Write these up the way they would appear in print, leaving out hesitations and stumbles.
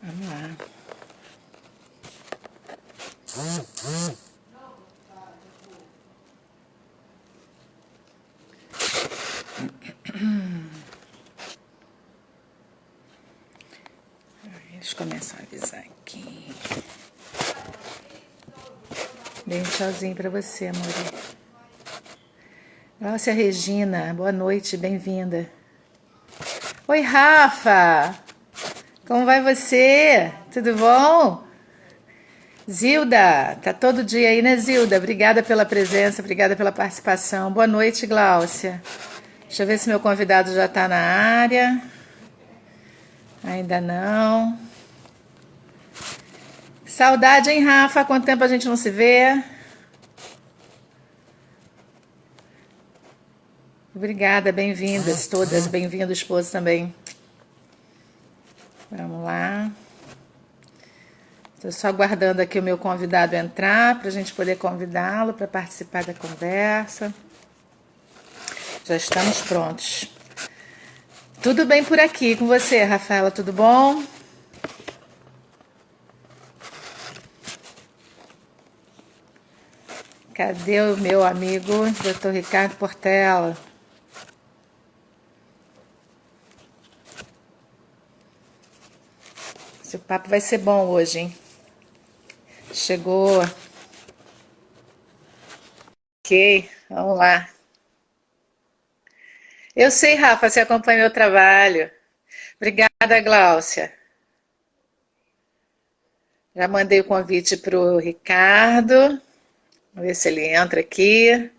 Vamos lá. Deixa eu começar a avisar aqui. Dei um tchauzinho pra você, amor. Nossa, Regina, boa noite, bem-vinda. Oi, Rafa! Como vai você? Tudo bom? Zilda, tá todo dia aí, né, Zilda? Obrigada pela presença, obrigada pela participação. Boa noite, Gláucia. Deixa eu ver se meu convidado já tá na área. Ainda não. Saudade, hein, Rafa? Quanto tempo a gente não se vê? Obrigada, bem-vindas todas, bem-vindo, esposo também. Vamos lá. Estou só aguardando aqui o meu convidado entrar para a gente poder convidá-lo para participar da conversa. Já estamos prontos. Tudo bem por aqui com você, Rafaela? Tudo bom? Cadê o meu amigo, Dr. Ricardo Portela? Esse papo vai ser bom hoje, hein? Chegou. Ok, vamos lá. Eu sei, Rafa, você acompanha meu trabalho. Obrigada, Gláucia. Já mandei o convite para o Ricardo. Vamos ver se ele entra aqui.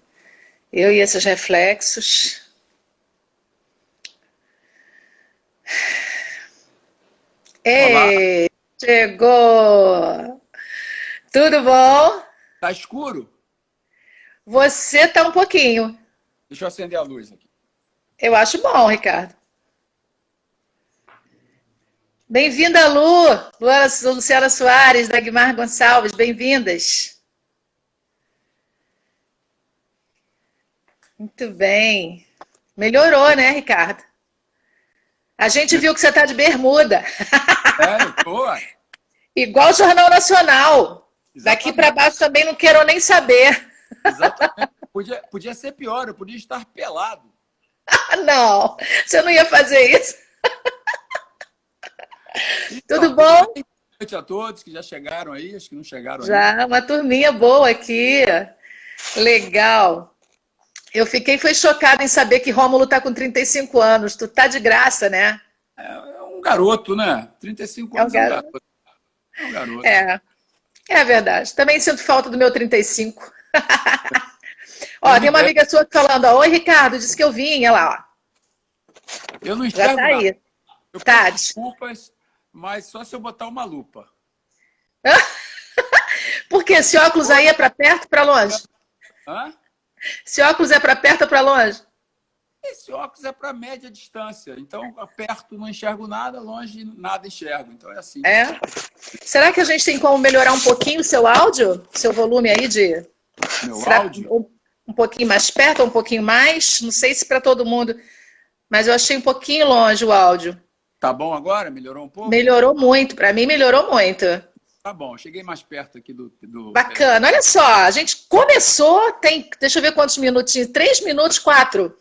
Eu e esses reflexos. Olá, Ei, chegou! Tudo bom? tá escuro? Você tá um pouquinho. Deixa eu acender a luz aqui. Eu acho bom, Ricardo. Bem-vinda, Lu! Luciana Soares, Dagmar Gonçalves, bem-vindas. Muito bem. Melhorou, né, Ricardo? A gente viu que você tá de bermuda. É, eu tô, Igual o Jornal Nacional. Daqui para exatamente, baixo também não quero nem saber. exatamente. Podia ser pior, eu podia estar pelado. Ah, não, você não ia fazer isso. Tudo Então, tudo bom? bem? Boa noite a todos que já chegaram aí, acho que não chegaram ainda. Já, uma turminha boa aqui. Legal. Eu fiquei foi chocada em saber que Rômulo tá com 35 anos. Tu tá de graça, né? É um garoto, né? 35 É um anos é um garoto. garoto. É um garoto. É, é verdade. Também sinto falta do meu 35. Eu Ó, tem me uma der, amiga sua falando, ó, oi, Ricardo, disse que eu vim, olha lá, ó. eu não Já tá enxergo nada. aí. Eu peço Tati. desculpas, mas só se eu botar uma lupa. Por quê? Esse óculos Oi? aí é para perto ou para longe? Hã? Esse óculos é para perto ou para longe? Esse óculos é para média distância. Então, perto não enxergo nada, longe nada enxergo. Então é assim. É? Será que a gente tem como melhorar um pouquinho o seu áudio? Seu volume aí de. Meu Será áudio um pouquinho mais perto ou um pouquinho mais? Não sei se para todo mundo, mas eu achei um pouquinho longe o áudio. tá bom agora? Melhorou um pouco? Melhorou muito, para mim melhorou muito. Tá bom, cheguei mais perto aqui do telefone. Bacana. Olha só, a gente começou, tem, deixa eu ver quantos minutinhos, 3 minutos, 4.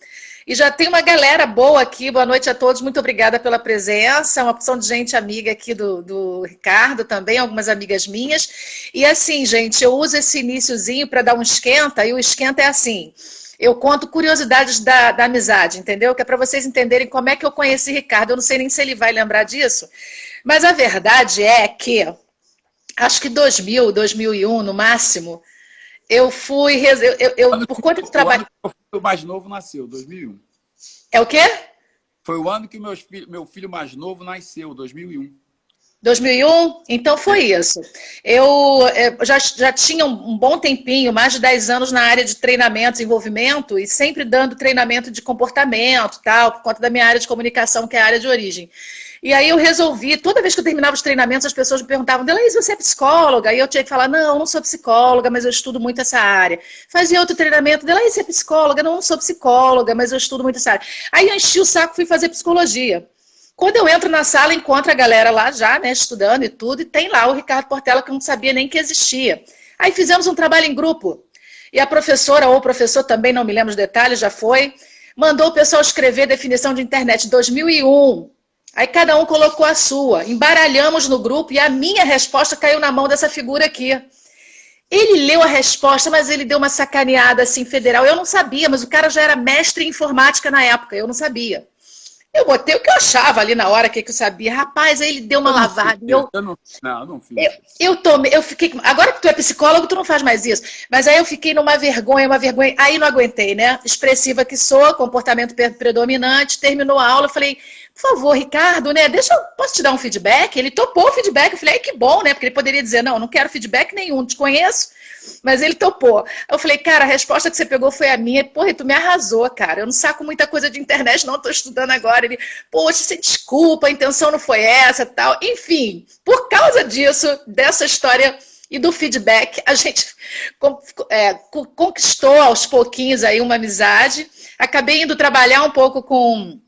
E já tem uma galera boa aqui. Boa noite a todos. Muito obrigada pela presença. Uma opção de gente amiga aqui do Ricardo também, algumas amigas minhas. E assim, gente, eu uso esse iniciozinho para dar um esquenta, e o esquenta é assim. Eu conto curiosidades da amizade, entendeu? Que é para vocês entenderem como é que eu conheci Ricardo. Eu não sei nem se ele vai lembrar disso. Mas a verdade é que, acho que 2000, 2001 no máximo, eu fui. Por conta de O trabalho. ano que meu filho mais novo nasceu, 2001. É o quê? Foi o ano que meu filho mais novo nasceu, 2001. 2001? Então foi isso. Eu já tinha um bom tempinho, mais de 10 anos na área de treinamento, desenvolvimento, e sempre dando treinamento de comportamento, tal, por conta da minha área de comunicação, que é a área de origem. E aí eu resolvi, toda vez que eu terminava os treinamentos, as pessoas me perguntavam, Delaís, você é psicóloga? E eu tinha que falar, não, eu não sou psicóloga, mas eu estudo muito essa área. Fazia outro treinamento, Delaís, você é psicóloga? Não, eu não sou psicóloga, mas eu estudo muito essa área. Aí eu enchi o saco e fui fazer psicologia. Quando eu entro na sala, encontro a galera lá já, né, estudando e tudo, e tem lá o Ricardo Portela, que eu não sabia nem que existia. Aí fizemos um trabalho em grupo. E a professora, ou o professor, também não me lembro os detalhes, já foi, mandou o pessoal escrever definição de internet 2001. Aí cada um colocou a sua. Embaralhamos no grupo e a minha resposta caiu na mão dessa figura aqui. Ele leu a resposta, mas ele deu uma sacaneada assim, federal. Eu não sabia, mas o cara já era mestre em informática na época, eu não sabia. Eu botei o que eu achava ali na hora, o que eu sabia. Rapaz, aí ele deu uma lavada. Eu não fiz. Eu fiquei. Agora que tu é psicólogo, tu não faz mais isso. Mas aí eu fiquei numa vergonha, uma vergonha. Aí não aguentei, né? Expressiva que sou, comportamento predominante. Terminou a aula, eu falei, por favor, Ricardo, né? Posso te dar um feedback? Ele topou o feedback. Eu falei, ai, que bom, né? Porque ele poderia dizer, não, não quero feedback nenhum, te conheço. Mas ele topou. Eu falei, cara, a resposta que você pegou foi a minha. Porra, tu me arrasou, cara. Eu não saco muita coisa de internet, não. Tô estudando agora. Ele, poxa, você desculpa, a intenção não foi essa, tal. Enfim, por causa disso, dessa história e do feedback, a gente conquistou aos pouquinhos aí uma amizade. Acabei indo trabalhar um pouco com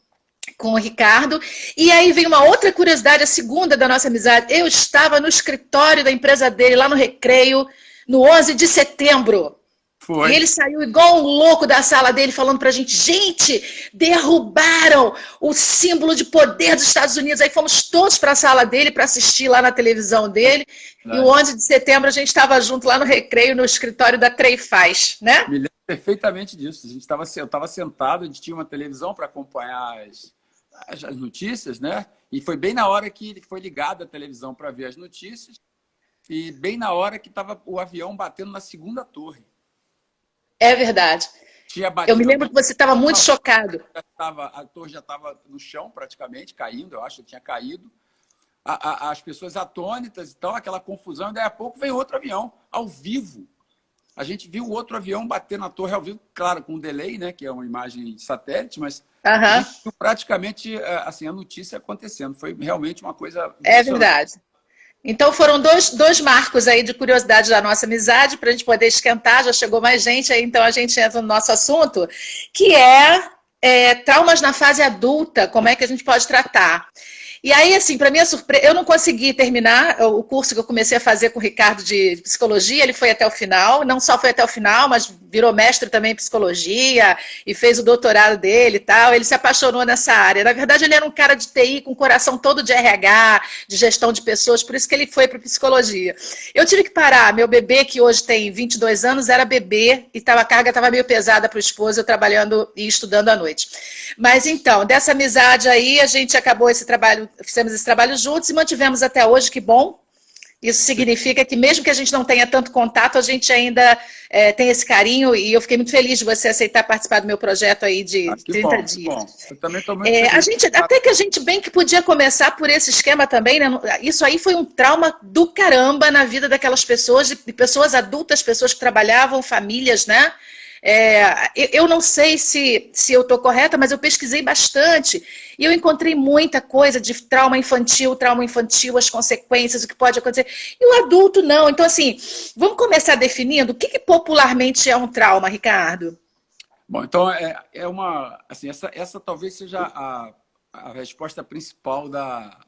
o Ricardo. E aí vem uma outra curiosidade, a segunda da nossa amizade. Eu estava no escritório da empresa dele, lá no Recreio, no 11 de setembro. Foi. E ele saiu igual um louco da sala dele, falando pra gente, derrubaram o símbolo de poder dos Estados Unidos. Aí fomos todos para a sala dele para assistir lá na televisão dele. E o 11 de setembro a gente estava junto lá no Recreio, no escritório da Treifaz, né? Me lembro perfeitamente disso. Eu estava sentado, a gente tinha uma televisão para acompanhar as notícias, né? E foi bem na hora que ele foi ligado à televisão para ver as notícias. E bem na hora que estava o avião batendo na segunda torre. É verdade. Eu me lembro que você estava muito chocado. A torre já estava no chão praticamente, caindo, eu acho que tinha caído. As pessoas atônitas e tal, aquela confusão. E daí a pouco veio outro avião, ao vivo. A gente viu o outro avião bater na torre ao vivo, claro, com um delay, né, que é uma imagem de satélite, mas a gente viu praticamente assim, a notícia acontecendo. Foi realmente uma coisa... É verdade. Então foram dois marcos aí de curiosidade da nossa amizade, para a gente poder esquentar, já chegou mais gente aí, então a gente entra no nosso assunto, que é traumas na fase adulta, como é que a gente pode tratar. E aí, assim, para minha surpresa, eu não consegui terminar o curso que eu comecei a fazer com o Ricardo de psicologia, ele foi até o final, não só foi até o final, mas virou mestre também em psicologia e fez o doutorado dele e tal, ele se apaixonou nessa área. Na verdade, ele era um cara de TI com o coração todo de RH, de gestão de pessoas, por isso que ele foi para psicologia. Eu tive que parar, meu bebê, que hoje tem 22 anos, era bebê e a carga estava meio pesada para o esposo, eu trabalhando e estudando à noite. Mas então, dessa amizade aí, a gente acabou esse trabalho, fizemos esse trabalho juntos e mantivemos até hoje, que bom. Isso significa que mesmo que a gente não tenha tanto contato, a gente ainda tem esse carinho e eu fiquei muito feliz de você aceitar participar do meu projeto aí de 30 dias. Bom. Eu também estou muito feliz. Até que a gente bem que podia começar por esse esquema também, né? Isso aí foi um trauma do caramba na vida daquelas pessoas, de pessoas adultas, pessoas que trabalhavam, famílias, né? Eu não sei se eu estou correta, mas eu pesquisei bastante e eu encontrei muita coisa de trauma infantil, as consequências, o que pode acontecer. E o adulto não. Então, assim, vamos começar definindo o que popularmente é um trauma, Ricardo? Bom, então, assim, essa talvez seja a resposta principal,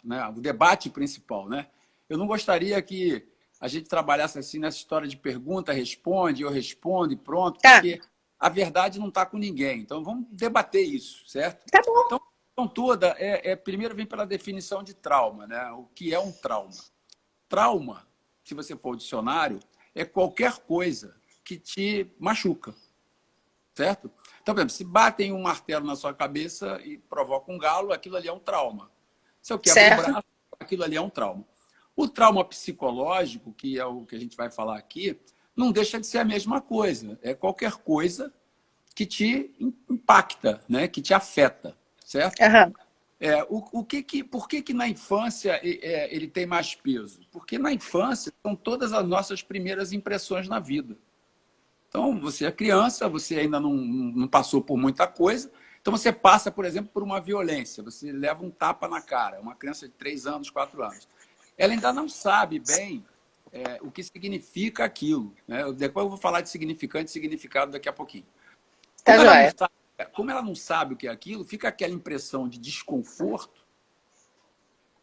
né, o debate principal, né? Eu não gostaria que a gente trabalhasse assim nessa história de pergunta, responde, eu respondo e pronto, porque a verdade não está com ninguém. Então, vamos debater isso, certo? Tá bom. Então toda, primeiro vem pela definição de trauma, né? O que é um trauma? Trauma, se você for ao dicionário, é qualquer coisa que te machuca, certo? Então, por exemplo, se batem um martelo na sua cabeça e provoca um galo, aquilo ali é um trauma. Se eu quebro o braço, aquilo ali é um trauma. O trauma psicológico, que é o que a gente vai falar aqui, não deixa de ser a mesma coisa. É qualquer coisa que te impacta, né? Que te afeta, certo? Uhum. Por que na infância ele tem mais peso? Porque na infância são todas as nossas primeiras impressões na vida. Então, você é criança, você ainda não passou por muita coisa, então você passa, por exemplo, por uma violência, você leva um tapa na cara, uma criança de 3 anos, 4 anos. Ela ainda não sabe bem o que significa aquilo, né? Depois eu vou falar de significante e significado daqui a pouquinho. Como ela não sabe o que é aquilo, fica aquela impressão de desconforto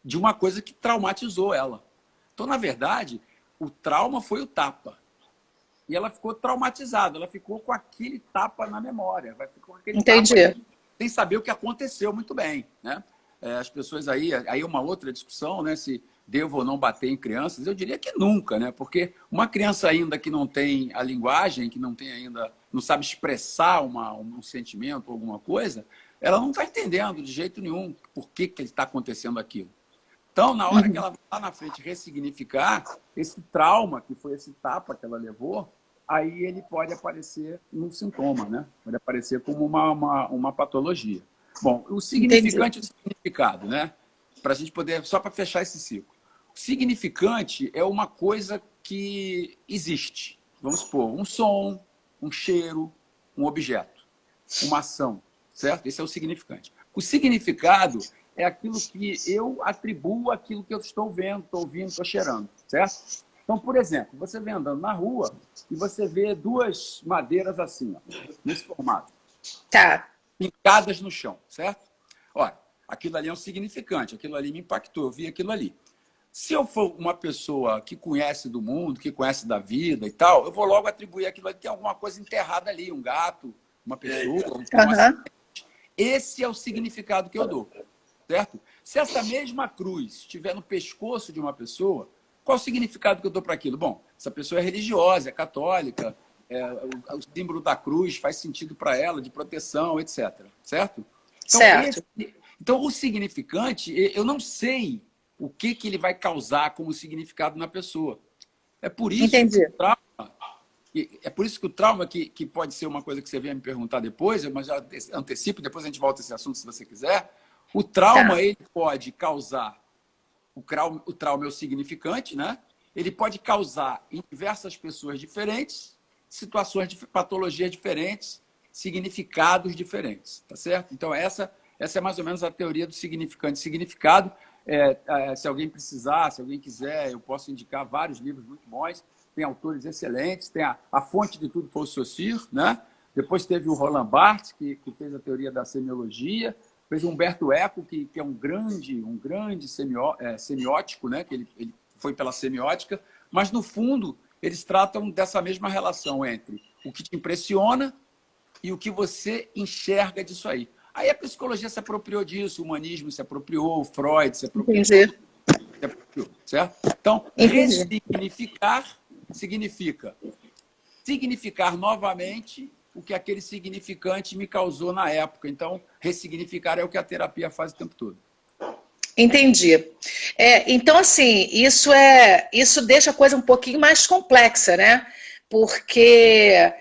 de uma coisa que traumatizou ela. Então, na verdade, o trauma foi o tapa. E ela ficou traumatizada, ela ficou com aquele tapa na memória, ficou com aquele Entendi. tapa sem saber o que aconteceu muito bem, né? As pessoas aí é uma outra discussão, né? Se devo ou não bater em crianças, eu diria que nunca, né? Porque uma criança ainda que não tem a linguagem, que não tem ainda, não sabe expressar um sentimento, alguma coisa, ela não está entendendo de jeito nenhum por que está acontecendo aquilo. Então, na hora que ela vai lá na frente ressignificar esse trauma, que foi esse tapa que ela levou, aí ele pode aparecer num sintoma, né? Pode aparecer como uma patologia. Bom, o significante e o significado, né? Para a gente poder, só para fechar esse ciclo. O significante é uma coisa que existe. Vamos supor, um som, um cheiro, um objeto, uma ação, certo? Esse é o significante. O significado é aquilo que eu atribuo àquilo que eu estou vendo, estou ouvindo, estou cheirando, certo? Então, por exemplo, você vem andando na rua e você vê duas madeiras assim, ó, nesse formato. Tá. Pincadas no chão, certo? Olha, aquilo ali é um significante, aquilo ali me impactou, eu vi aquilo ali. Se eu for uma pessoa que conhece do mundo, que conhece da vida e tal, eu vou logo atribuir aquilo ali, tem alguma coisa enterrada ali, um gato, uma pessoa, Esse é o significado que eu dou, certo? Se essa mesma cruz estiver no pescoço de uma pessoa, qual o significado que eu dou para aquilo? Bom, essa pessoa é religiosa, é católica, o símbolo da cruz faz sentido para ela, de proteção, etc. Certo? Então, Certo. Então, o significante, eu não sei o que ele vai causar como significado na pessoa. É por isso Entendi. que o trauma, que pode ser uma coisa que você venha me perguntar depois, mas já antecipo, depois a gente volta a esse assunto se você quiser. O trauma, ele pode causar, o trauma é o significante, né? Ele pode causar em diversas pessoas diferentes, situações de patologias diferentes, significados diferentes, tá certo? Então, essa é mais ou menos a teoria do significante. Significado, se alguém precisar, se alguém quiser, eu posso indicar vários livros muito bons, tem autores excelentes, tem a fonte de tudo foi o Saussure, né? Depois teve o Roland Barthes, que fez a teoria da semiologia, fez o Humberto Eco, que é um grande semiótico, né? Que ele foi pela semiótica, mas, no fundo, eles tratam dessa mesma relação entre o que te impressiona e o que você enxerga disso aí. Aí a psicologia se apropriou disso, o humanismo se apropriou, o Freud se apropriou. Entendi. Se apropriou, certo? Então, ressignificar significa significar novamente o que aquele significante me causou na época. Então, ressignificar é o que a terapia faz o tempo todo. Entendi. Então, assim, isso deixa a coisa um pouquinho mais complexa, né? Porque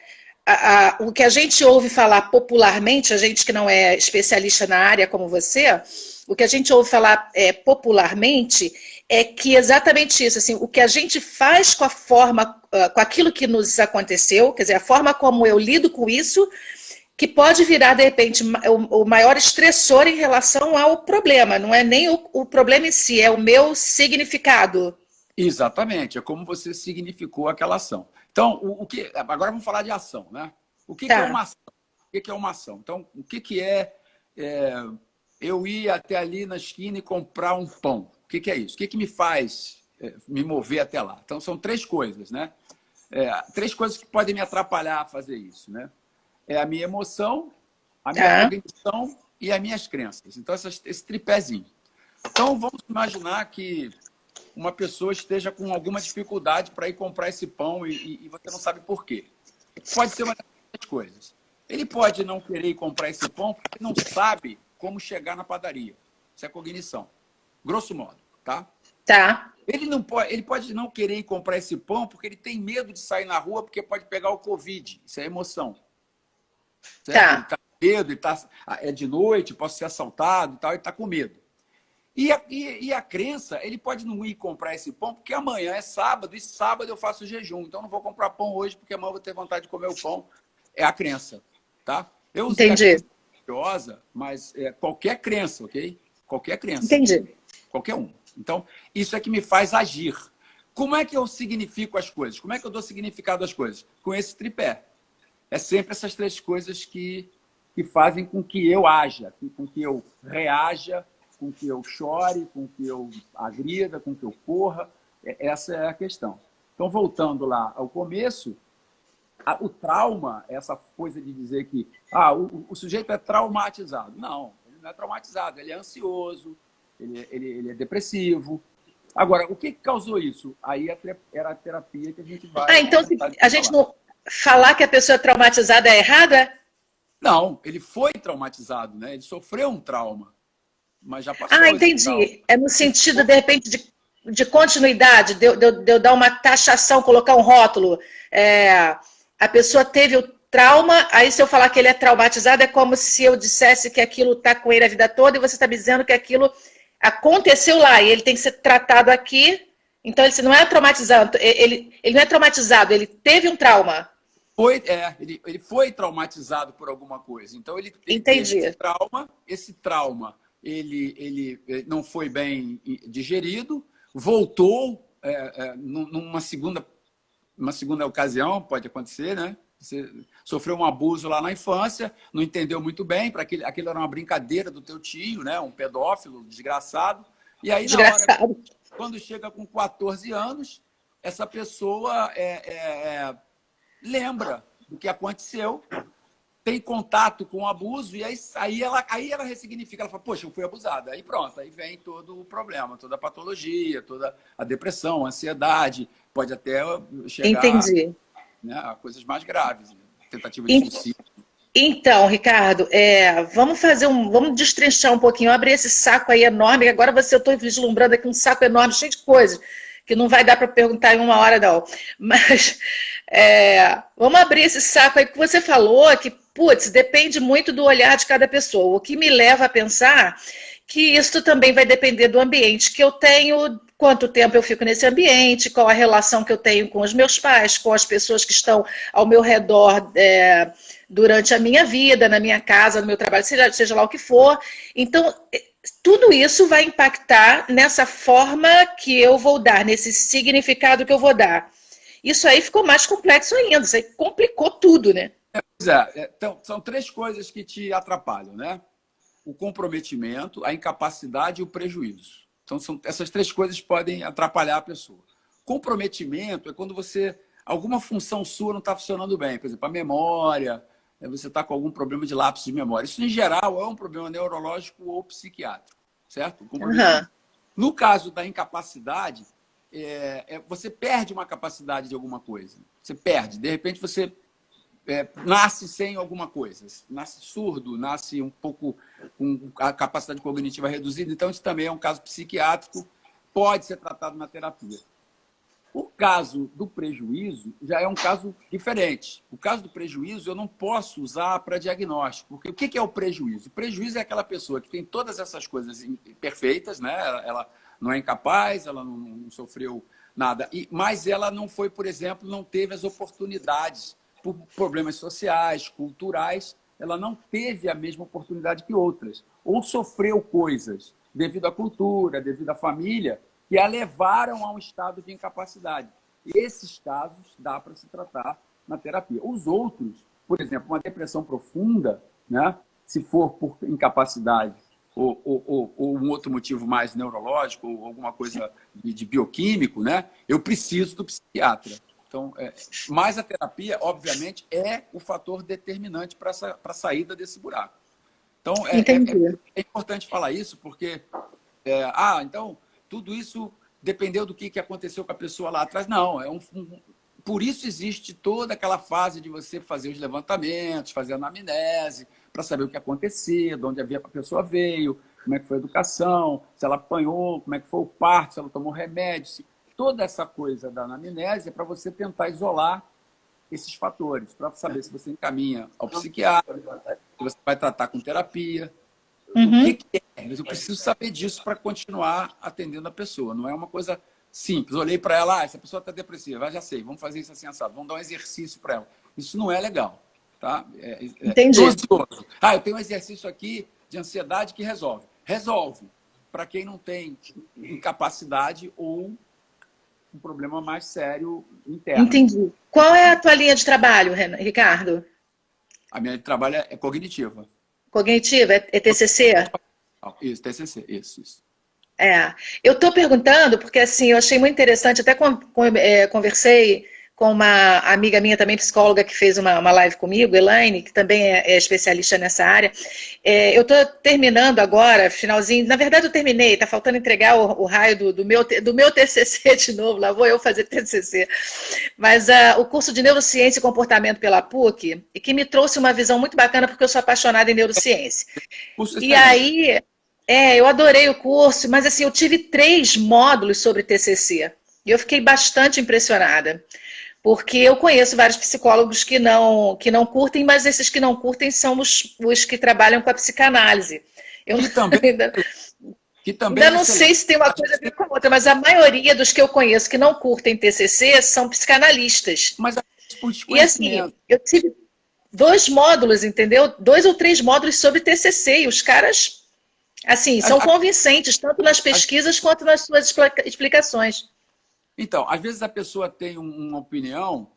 o que a gente ouve falar popularmente, a gente que não é especialista na área como você, o que a gente ouve falar popularmente é que exatamente isso, assim, o que a gente faz com a forma, com aquilo que nos aconteceu, quer dizer, a forma como eu lido com isso, que pode virar, de repente, o maior estressor em relação ao problema. Não é nem o problema em si, é o meu significado. Exatamente, é como você significou aquela ação. Então, agora vamos falar de ação, né? O que é uma ação? O que é uma ação? Então, o que é eu ir até ali na esquina e comprar um pão? O que é isso? O que me faz me mover até lá? Então, são três coisas, né? Três coisas que podem me atrapalhar a fazer isso, né? É a minha emoção, a minha cognição e as minhas crenças. Então, esse tripézinho. Então, vamos imaginar que uma pessoa esteja com alguma dificuldade para ir comprar esse pão e você não sabe por quê. Pode ser uma das coisas. Ele pode não querer ir comprar esse pão porque não sabe como chegar na padaria. Isso é cognição. Grosso modo, tá? Tá. Ele pode não querer ir comprar esse pão porque ele tem medo de sair na rua porque pode pegar o Covid. Isso é emoção. Certo? Ele está com medo, é de noite, posso ser assaltado e tal, ele está com medo. E a crença, ele pode não ir comprar esse pão porque amanhã é sábado e sábado eu faço jejum. Então, não vou comprar pão hoje porque amanhã eu vou ter vontade de comer o pão. É a crença, tá? Eu usei a crença religiosa, mas qualquer crença, ok? Qualquer crença. Entendi. Qualquer um. Então, isso é que me faz agir. Como é que eu significo as coisas? Como é que eu dou significado às coisas? Com esse tripé. É sempre essas três coisas que fazem com que eu haja, com que eu reaja com que eu chore, com que eu agrida, com que eu corra. Essa é a questão. Então, voltando lá ao começo, o trauma, essa coisa de dizer que o sujeito é traumatizado. Não, ele não é traumatizado, ele é ansioso, ele é depressivo. Agora, o que causou isso? Aí era a terapia que a gente vai... Então a gente não falar que a pessoa é traumatizada é errada? Não, ele foi traumatizado, né? Ele sofreu um trauma, mas já passou entendi. É no sentido, de repente, de continuidade, de eu dar uma taxação, colocar um rótulo. A pessoa teve o trauma, aí se eu falar que ele é traumatizado, é como se eu dissesse que aquilo está com ele a vida toda e você está me dizendo que aquilo aconteceu lá e ele tem que ser tratado aqui. Então ele não é traumatizado, ele não é traumatizado, ele teve um trauma. Ele foi traumatizado por alguma coisa. Então ele Entendi. teve esse trauma ele não foi bem digerido, voltou numa segunda ocasião, pode acontecer, né? Você sofreu um abuso lá na infância, não entendeu muito bem, para aquilo era uma brincadeira do teu tio, né? Um pedófilo desgraçado. E aí, na hora, quando chega com 14 anos, essa pessoa lembra do que aconteceu, tem contato com o abuso, e aí ela ressignifica, ela fala, poxa, eu fui abusada. Aí pronto, aí vem todo o problema, toda a patologia, toda a depressão, a ansiedade, pode até chegar... Entendi. Né, a coisas mais graves, tentativa de suicídio. Então, Ricardo, vamos destrinchar um pouquinho, abrir esse saco aí enorme, que agora eu estou vislumbrando aqui um saco enorme, cheio de coisas, que não vai dar para perguntar em uma hora, não. Mas vamos abrir esse saco aí que você falou, que, putz, depende muito do olhar de cada pessoa. O que me leva a pensar que isso também vai depender do ambiente que eu tenho, quanto tempo eu fico nesse ambiente, qual a relação que eu tenho com os meus pais, com as pessoas que estão ao meu redor durante a minha vida, na minha casa, no meu trabalho, seja lá o que for. Então, tudo isso vai impactar nessa forma que eu vou dar, nesse significado que eu vou dar. Isso aí ficou mais complexo ainda, isso aí complicou tudo, né? Então, são três coisas que te atrapalham, né? O comprometimento, a incapacidade e o prejuízo. Então, essas três coisas podem atrapalhar a pessoa. Comprometimento é quando alguma função sua não está funcionando bem. Por exemplo, a memória, você está com algum problema de lapso de memória. Isso, em geral, é um problema neurológico ou psiquiátrico, certo? No caso da incapacidade, você perde uma capacidade de alguma coisa. Você perde. De repente, você nasce sem alguma coisa. Nasce surdo, nasce um pouco com a capacidade cognitiva reduzida. Então, isso também é um caso psiquiátrico, pode ser tratado na terapia. O caso do prejuízo já é um caso diferente. O caso do prejuízo eu não posso usar para diagnóstico. Porque o que é o prejuízo? O prejuízo é aquela pessoa que tem todas essas coisas perfeitas, né? Ela não é incapaz, ela não sofreu nada. Mas ela não foi, por exemplo, não teve as oportunidades por problemas sociais, culturais, ela não teve a mesma oportunidade que outras. Ou sofreu coisas devido à cultura, devido à família, que a levaram a um estado de incapacidade. E esses casos dá para se tratar na terapia. Os outros, por exemplo, uma depressão profunda, né, se for por incapacidade ou um outro motivo mais neurológico, ou alguma coisa de bioquímico, né, eu preciso do psiquiatra. Então, mas a terapia, obviamente, é o fator determinante para a saída desse buraco. Então, é importante falar isso, porque então, tudo isso dependeu do que aconteceu com a pessoa lá atrás. Não, por isso existe toda aquela fase de você fazer os levantamentos, fazer a anamnese, para saber o que aconteceu, de onde a pessoa veio, como é que foi a educação, se ela apanhou, como é que foi o parto, se ela tomou remédio. Toda essa coisa da anamnese é para você tentar isolar esses fatores, para saber se você encaminha ao psiquiatra, se você vai tratar com terapia. O que é? Eu preciso saber disso para continuar atendendo a pessoa. Não é uma coisa simples. Olhei para ela, essa pessoa está depressiva, já sei, vamos fazer isso assim, assado, vamos dar um exercício para ela. Isso não é legal. Tá? Entendi. Eu tenho um exercício aqui de ansiedade que resolve. Resolve para quem não tem incapacidade ou um problema mais sério interno. Entendi. Qual é a tua linha de trabalho, Ricardo? A minha linha de trabalho é cognitiva. Cognitiva? É TCC? Isso, TCC, isso. É, eu estou perguntando porque assim eu achei muito interessante, até conversei com uma amiga minha também, psicóloga, que fez uma live comigo, Elaine, que também é especialista nessa área. Eu estou terminando agora, finalzinho, na verdade eu terminei, está faltando entregar o raio do meu TCC de novo, lá vou eu fazer TCC, mas o curso de Neurociência e Comportamento pela PUC, e que me trouxe uma visão muito bacana porque eu sou apaixonada em neurociência. Curso E excelente. aí, eu adorei o curso, mas assim, eu tive 3 módulos sobre TCC. E eu fiquei bastante impressionada, porque eu conheço vários psicólogos que não curtem, mas esses que não curtem são os que trabalham com a psicanálise. Eu Que também, ainda, que também ainda é não sei excelente. se tem uma coisa a ver com a outra, mas a maioria dos que eu conheço que não curtem TCC são psicanalistas. Mas é por E assim, desconhecimento. eu tive 2 módulos, entendeu? 2 ou 3 módulos sobre TCC, e os caras assim, A- são a- convincentes, tanto nas a- pesquisas quanto nas suas explicações. Então, às vezes a pessoa tem uma opinião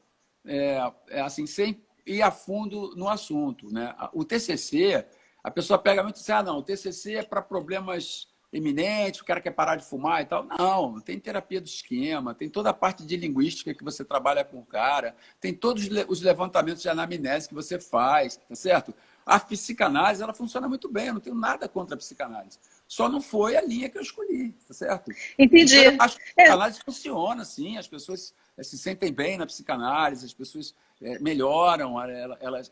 assim, sem ir a fundo no assunto, né? O TCC, a pessoa pega muito e diz, não, o TCC é para problemas eminentes, o cara quer parar de fumar e tal. Não, tem terapia do esquema, tem toda a parte de linguística que você trabalha com o cara, tem todos os levantamentos de anamnese que você faz, tá certo? A psicanálise, ela funciona muito bem, eu não tenho nada contra a psicanálise. Só não foi a linha que eu escolhi, tá certo? Então, eu Entendi. acho que a É, psicanálise funciona, sim, as pessoas se sentem bem na psicanálise, as pessoas melhoram,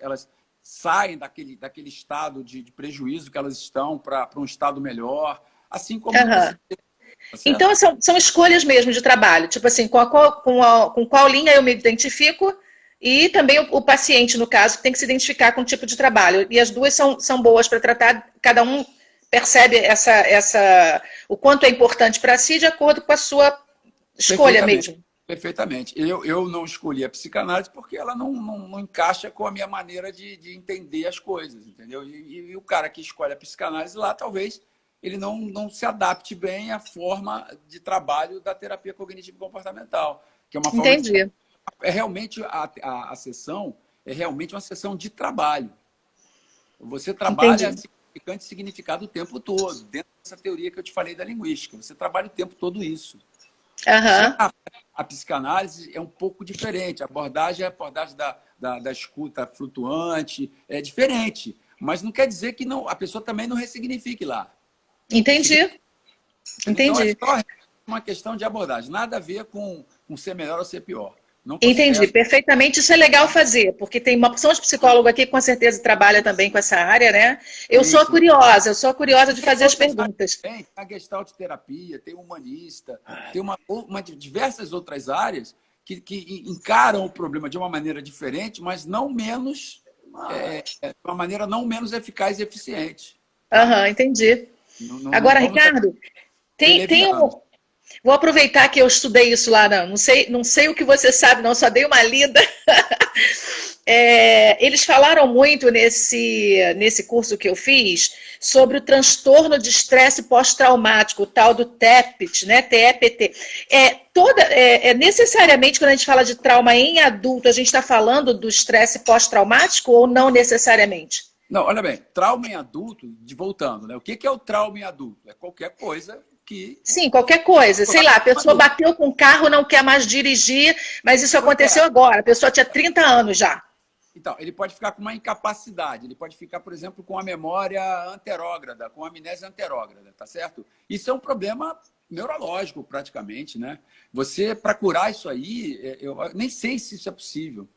elas saem daquele estado de prejuízo que elas estão para um estado melhor, assim como no TCC, aham. tá certo? Então, são escolhas mesmo de trabalho. Tipo assim, com qual linha eu me identifico e também o paciente, no caso, tem que se identificar com o tipo de trabalho. E as duas são boas para tratar, cada um percebe o quanto é importante para si de acordo com a sua escolha Perfeitamente. mesmo. Perfeitamente. Eu não escolhi a psicanálise porque ela não encaixa com a minha maneira de entender as coisas, entendeu? E o cara que escolhe a psicanálise lá, talvez ele não se adapte bem à forma de trabalho da terapia cognitivo-comportamental, que é uma forma de... Entendi. É realmente a sessão é realmente uma sessão de trabalho. Você trabalha Entendi. significante e significado o tempo todo, dentro dessa teoria que eu te falei da linguística. Você trabalha o tempo todo isso. Já Aham. a psicanálise é um pouco diferente. A abordagem é a abordagem da escuta flutuante, é diferente. Mas não quer dizer que a pessoa também não ressignifique lá. Entendi. Então, é Entendi. só uma questão de abordagem. Nada a ver com ser melhor ou ser pior. Não Entendi, considero. perfeitamente. Isso é legal fazer, porque tem uma opção de psicólogo aqui que com certeza trabalha também com essa área, né? Isso. Eu sou curiosa de Tem fazer as outras áreas perguntas. também. Tem a gestalt terapia, tem o humanista, tem diversas outras áreas que encaram o problema de uma maneira diferente, mas não menos, de uma maneira não menos eficaz e eficiente. Tá? Aham, entendi. Não Agora, vamos Ricardo, ser tem levianos. um. Vou aproveitar que eu estudei isso lá, não sei o que você sabe, não, só dei uma lida. Eles falaram muito nesse curso que eu fiz sobre o transtorno de estresse pós-traumático, o tal do TEPT, né? TEPT. Necessariamente, quando a gente fala de trauma em adulto, a gente está falando do estresse pós-traumático ou não necessariamente? Não, olha bem, trauma em adulto, voltando, né? O que é o trauma em adulto? É qualquer coisa que Sim, qualquer coisa. Sei lá, a um pessoa adulto. bateu com o carro, não quer mais dirigir, mas isso Pois aconteceu é. agora. A pessoa tinha 30 anos já. Então, ele pode ficar com uma incapacidade, ele pode ficar, por exemplo, com a memória anterógrada, com a amnésia anterógrada, tá certo? Isso é um problema neurológico, praticamente, né? Você, para curar isso aí, eu nem sei se isso é possível,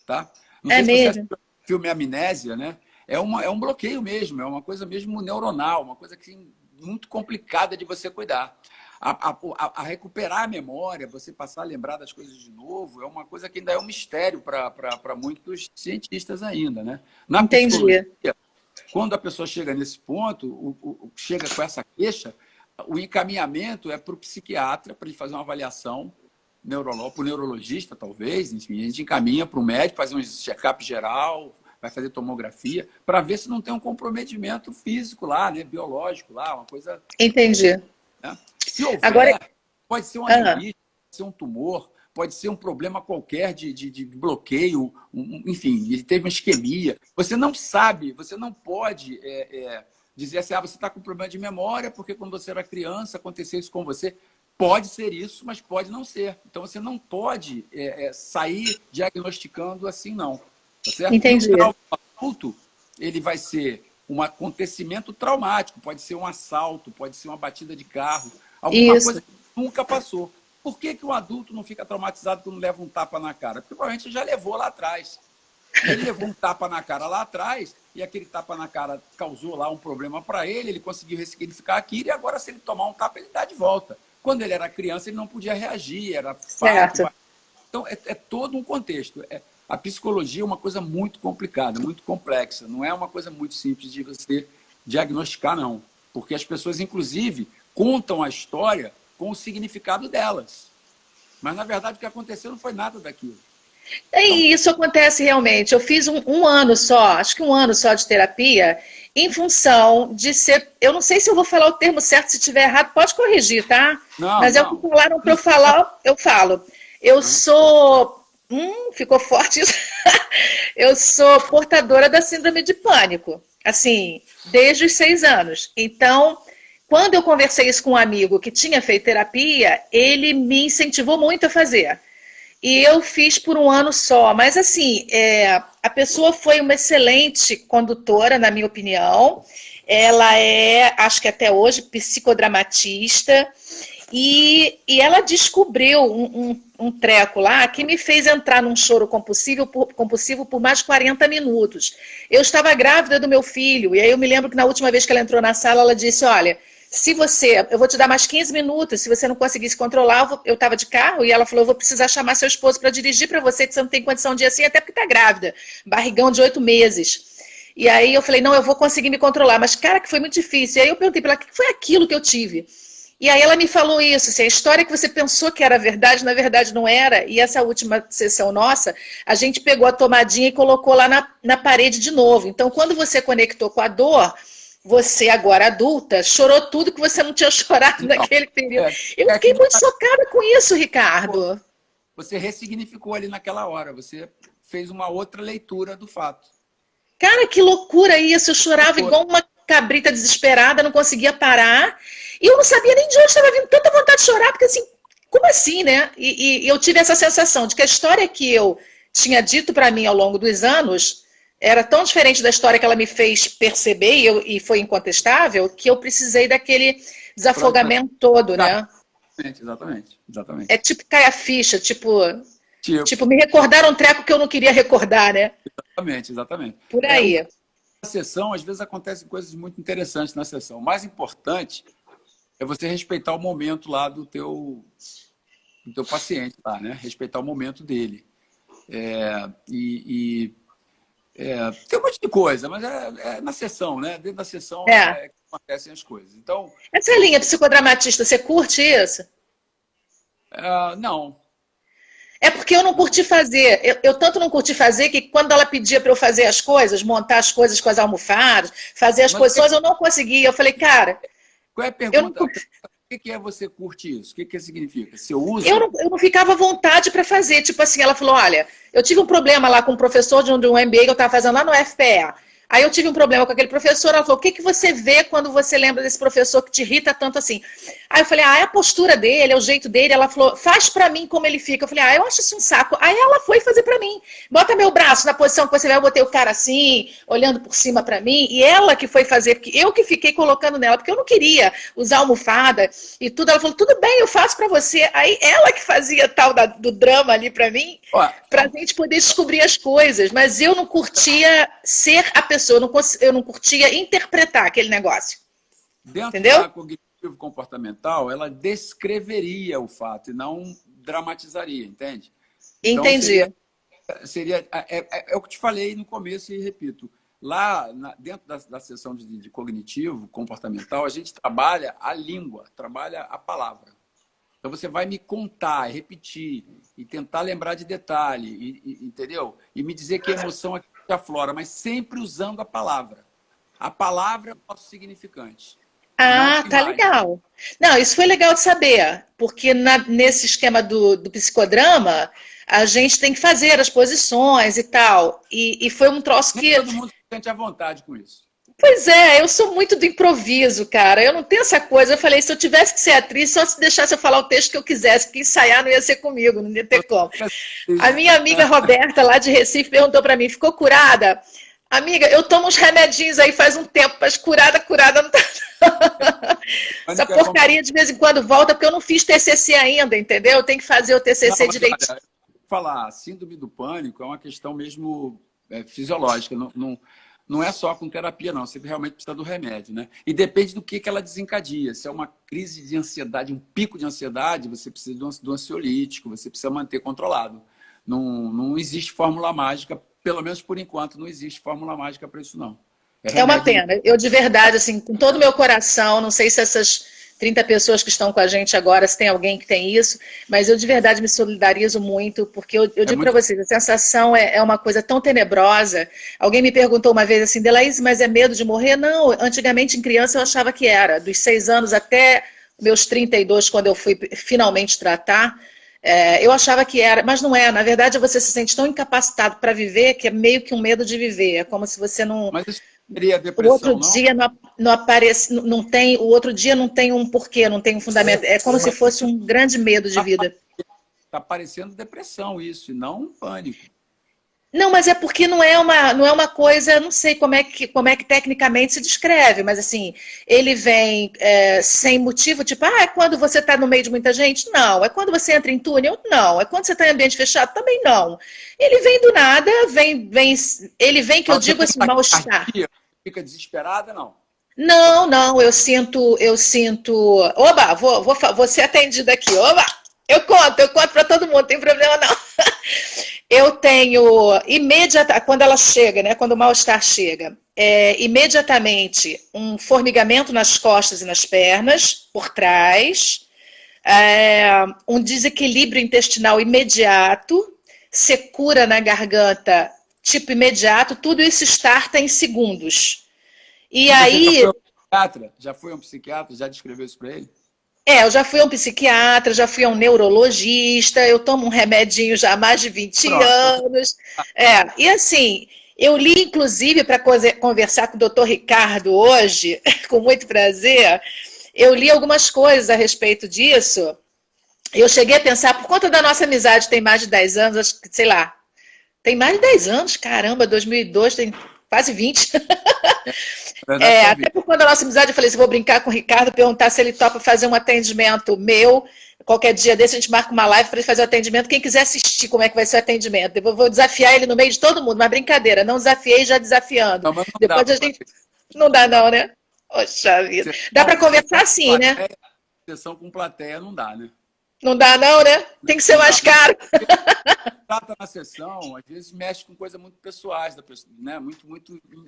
tá? Não É sei se você assistiu mesmo? o filme Amnésia, né? É um bloqueio mesmo, é uma coisa mesmo neuronal, uma coisa que muito complicada de você cuidar. A recuperar a memória, você passar a lembrar das coisas de novo, é uma coisa que ainda é um mistério para muitos cientistas ainda, né? Na psicologia, Entendi. quando a pessoa chega nesse ponto, chega com essa queixa, o encaminhamento é para o psiquiatra, para ele fazer uma avaliação para o neurologista, talvez, enfim, a gente encaminha para o médico, fazer um check-up geral, vai fazer tomografia, para ver se não tem um comprometimento físico lá, né, biológico lá, uma coisa... Entendi. Né? Se Agora, houver, pode ser um ah, aneurisma, pode ser um tumor, pode ser um problema qualquer de bloqueio, enfim, ele teve uma isquemia. Você não sabe, você não pode Dizer assim, você está com problema de memória porque quando você era criança aconteceu isso com você. Pode ser isso, mas pode não ser. Então, você não pode sair diagnosticando assim, não. Tá certo? E o Entendi. trauma adulto, ele vai ser um acontecimento traumático, pode ser um assalto, pode ser uma batida de carro, alguma Isso. coisa que nunca passou. Por que que o adulto não fica traumatizado quando leva um tapa na cara? Porque provavelmente já levou lá atrás. Ele levou um tapa na cara lá atrás e aquele tapa na cara causou lá um problema para ele, ele conseguiu ressignificar aquilo e agora se ele tomar um tapa, ele dá de volta. Quando ele era criança, ele não podia reagir, era Certo. fato. Então, é todo um contexto. A psicologia é uma coisa muito complicada, muito complexa. Não é uma coisa muito simples de você diagnosticar, não. Porque as pessoas, inclusive, contam a história com o significado delas. Mas, na verdade, o que aconteceu não foi nada daquilo. E isso acontece realmente. Eu fiz um ano só, acho que um ano só de terapia, em função de ser. Eu não sei se eu vou falar o termo certo, se estiver errado, pode corrigir, tá? Não, Mas é o não. que falaram para eu falar, eu falo. Eu sou. Ficou forte isso. Eu sou portadora da síndrome de pânico, assim, desde os 6 anos. Então, quando eu conversei isso com um amigo que tinha feito terapia, ele me incentivou muito a fazer. E eu fiz por um ano só. Mas, assim, a pessoa foi uma excelente condutora, na minha opinião. Ela é, acho que até hoje, psicodramatista. E ela descobriu um treco lá que me fez entrar num choro compulsivo por mais de 40 minutos. Eu estava grávida do meu filho, e aí eu me lembro que na última vez que ela entrou na sala, ela disse, olha, eu vou te dar mais 15 minutos, se você não conseguir se controlar, eu estava de carro, e ela falou, eu vou precisar chamar seu esposo para dirigir para você, que você não tem condição de ir assim, até porque está grávida, barrigão de 8 meses. E aí eu falei, não, eu vou conseguir me controlar, mas cara, que foi muito difícil. E aí eu perguntei para ela, o que foi aquilo que eu tive? E aí ela me falou isso, assim, a história que você pensou que era verdade, na verdade não era, e essa última sessão nossa, a gente pegou a tomadinha e colocou lá na parede de novo. Então, quando você conectou com a dor, você agora adulta, chorou tudo que você não tinha chorado Então, naquele período. Eu é fiquei aquilo muito chocada com isso, Ricardo. você ressignificou ali naquela hora, você fez uma outra leitura do fato. Cara, que loucura isso, eu chorava igual uma cabrita desesperada, não conseguia parar, e eu não sabia nem de onde estava vindo tanta vontade de chorar, porque assim, como assim, né? E eu tive essa sensação de que a história que eu tinha dito para mim ao longo dos anos era tão diferente da história que ela me fez perceber, e foi incontestável, que eu precisei daquele desafogamento todo, né? Exatamente. É tipo cair a ficha, tipo, Tipo, me recordaram um treco que eu não queria recordar, né? exatamente. Por aí. Na sessão, às vezes acontecem coisas muito interessantes na sessão. O mais importante é você respeitar o momento lá do teu paciente, lá, né? Respeitar o momento dele. Tem um monte de coisa, mas é na sessão, né? Dentro da sessão que acontecem as coisas. Então, essa linha psicodramatista, você curte isso? não. É porque eu não curti fazer. Eu tanto não curti fazer que quando ela pedia para eu fazer as coisas, montar as coisas com as almofadas, fazer as Mas posições, eu não conseguia. Eu falei, cara, qual é a eu não, pergunta? O que é você curte isso? O que significa? Seu eu uso? não, eu não ficava à vontade para fazer. Tipo assim, ela falou, olha, eu tive um problema lá com um professor de um MBA que eu estava fazendo lá no FPA. Aí eu tive um problema com aquele professor, ela falou, o que você vê quando você lembra desse professor que te irrita tanto assim? Aí eu falei, é a postura dele, é o jeito dele. Ela falou, faz pra mim como ele fica. Eu falei, eu acho isso um saco. Aí ela foi fazer pra mim. Bota meu braço na posição que você vai, eu botei o cara assim, olhando por cima pra mim. E ela que foi fazer, porque eu que fiquei colocando nela, porque eu não queria usar almofada e tudo. Ela falou, tudo bem, eu faço pra você. Aí ela que fazia tal do drama ali pra mim, pra gente poder descobrir as coisas. Mas eu não curtia ser a pessoa, eu não curtia interpretar aquele negócio. Dentro entendeu? da cognitivo comportamental, ela descreveria o fato e não dramatizaria, entende? Então, Entendi. é o que eu te falei no começo e repito. Lá, dentro da sessão de cognitivo comportamental, a gente trabalha a língua, trabalha a palavra. Então, você vai me contar, repetir e tentar lembrar de detalhe, entendeu? E me dizer que emoção aqui aflora, mas sempre usando a palavra. A palavra é o nosso significante. Ah, tá legal. Não, isso foi legal de saber, porque nesse esquema do psicodrama, a gente tem que fazer as posições e tal. E foi um troço Nem que todo mundo se sente à vontade com isso. Pois é, eu sou muito do improviso, cara. Eu não tenho essa coisa. Eu falei, se eu tivesse que ser atriz, só se deixasse eu falar o texto que eu quisesse, porque ensaiar não ia ser comigo, não ia ter como. A minha amiga Roberta, lá de Recife, perguntou para mim, ficou curada? Amiga, eu tomo uns remedinhos aí faz um tempo, mas curada não tá. Essa porcaria de vez em quando volta, porque eu não fiz TCC ainda, entendeu? Eu tenho que fazer o TCC direitinho. Olha, falar, síndrome do pânico é uma questão mesmo fisiológica, não é só com terapia, não. Você realmente precisa do remédio, né? E depende do que ela desencadeia. Se é uma crise de ansiedade, um pico de ansiedade, você precisa de um ansiolítico, você precisa manter controlado. Não existe fórmula mágica, pelo menos por enquanto, não existe fórmula mágica para isso, não. É uma pena. Eu, de verdade, assim, com todo o meu coração, não sei se essas 30 pessoas que estão com a gente agora, se tem alguém que tem isso, mas eu de verdade me solidarizo muito, porque eu digo para vocês, a sensação é uma coisa tão tenebrosa. Alguém me perguntou uma vez assim, Delaís, mas é medo de morrer? Não, antigamente em criança eu achava que era, dos 6 anos até meus 32, quando eu fui finalmente tratar, eu achava que era, mas não é. Na verdade, você se sente tão incapacitado para viver que é meio que um medo de viver. É como se você não... Mas isso seria O outro depressão, não? dia não aparece, não tem, o outro dia não tem um porquê, não tem um fundamento. É como se fosse um grande medo de vida. Está parecendo depressão isso, e não um pânico. Não, mas é porque não é uma coisa, não sei como é que tecnicamente se descreve, mas assim, ele vem sem motivo, tipo, é quando você está no meio de muita gente? Não. É quando você entra em túnel? Não. É quando você está em ambiente fechado? Também não. Ele vem do nada, ele vem que eu digo assim, mal-estar. Fica desesperada, não? Não, eu sinto, oba, vou ser atendida aqui, oba, eu conto para todo mundo, não tem problema não. Eu tenho, quando ela chega, né, quando o mal-estar chega, imediatamente um formigamento nas costas e nas pernas, por trás, um desequilíbrio intestinal imediato, secura na garganta, tipo imediato, tudo isso starta em segundos. E aí... Já foi um psiquiatra? Já descreveu isso para ele? Eu já fui a um psiquiatra, já fui a um neurologista, eu tomo um remedinho já há mais de 20 anos. E assim, eu li, inclusive, para conversar com o doutor Ricardo hoje, com muito prazer, eu li algumas coisas a respeito disso. Eu cheguei a pensar, por conta da nossa amizade, tem mais de 10 anos, acho que, sei lá, tem mais de 10 anos, caramba, 2002, tem quase 20. Até por conta da nossa amizade, eu falei assim, vou brincar com o Ricardo, perguntar se ele topa fazer um atendimento meu, qualquer dia desse a gente marca uma live para ele fazer o atendimento, quem quiser assistir como é que vai ser o atendimento, eu vou desafiar ele no meio de todo mundo, mas brincadeira, não desafiei já desafiando. Não, mas não depois a gente... Não dá não, né? Poxa vida. Dá para conversar sim, né? Sessão com plateia não dá, né? Não dá não, né? Tem que ser mais caro. Trata na sessão, às vezes mexe com coisas muito pessoais da pessoa, né? Muito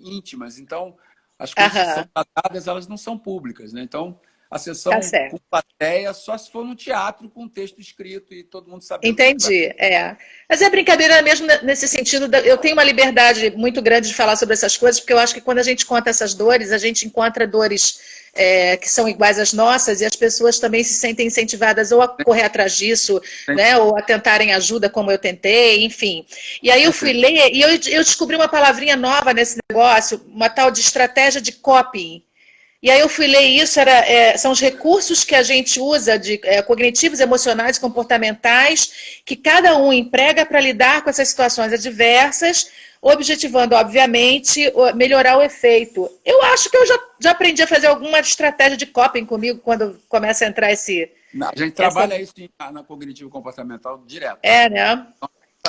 íntimas. Então, as coisas que são tratadas, elas não são públicas, né? Então, a sessão com plateia só se for no teatro com texto escrito e todo mundo sabe. Entendi, Mas é brincadeira mesmo nesse sentido. Eu tenho uma liberdade muito grande de falar sobre essas coisas, porque eu acho que quando a gente conta essas dores, a gente encontra dores que são iguais às nossas e as pessoas também se sentem incentivadas ou a correr atrás disso, né, ou a tentarem ajuda como eu tentei, enfim. E aí eu fui ler e eu descobri uma palavrinha nova nesse negócio, uma tal de estratégia de coping. E aí eu fui ler isso, são os recursos que a gente usa, cognitivos, emocionais e comportamentais, que cada um emprega para lidar com essas situações adversas, objetivando, obviamente, melhorar o efeito. Eu acho que eu já aprendi a fazer alguma estratégia de coping comigo quando começa a entrar esse... A gente trabalha isso na cognitivo comportamental direto. Né?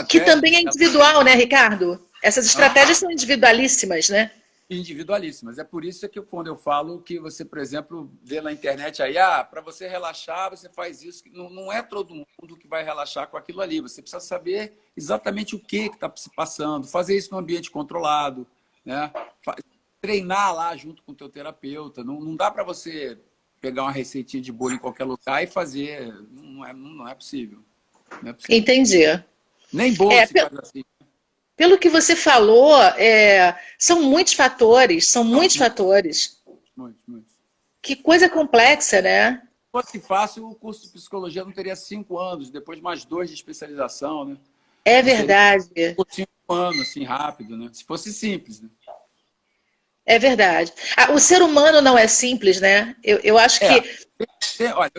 Que também é individual, né, Ricardo? Essas estratégias são individualíssimas, né? Individualíssimas. É por isso que quando eu falo que você, por exemplo, vê na internet aí, para você relaxar, você faz isso. Não é todo mundo que vai relaxar com aquilo ali. Você precisa saber exatamente o que está se passando, fazer isso num ambiente controlado, né? Treinar lá junto com o teu terapeuta. Não dá para você pegar uma receitinha de bolo em qualquer lugar e fazer. Não é possível. Não é possível. Entendi. Nem bolo se faz assim. Pelo que você falou, são muitos fatores, fatores. Muitos. Que coisa complexa, né? Se fosse fácil, o curso de psicologia não teria 5 anos, depois mais 2 de especialização, né? É verdade. Por 5 anos, assim, rápido, né? Se fosse simples, né? É verdade. Ah, o ser humano não é simples, né? Eu acho É, que... olha,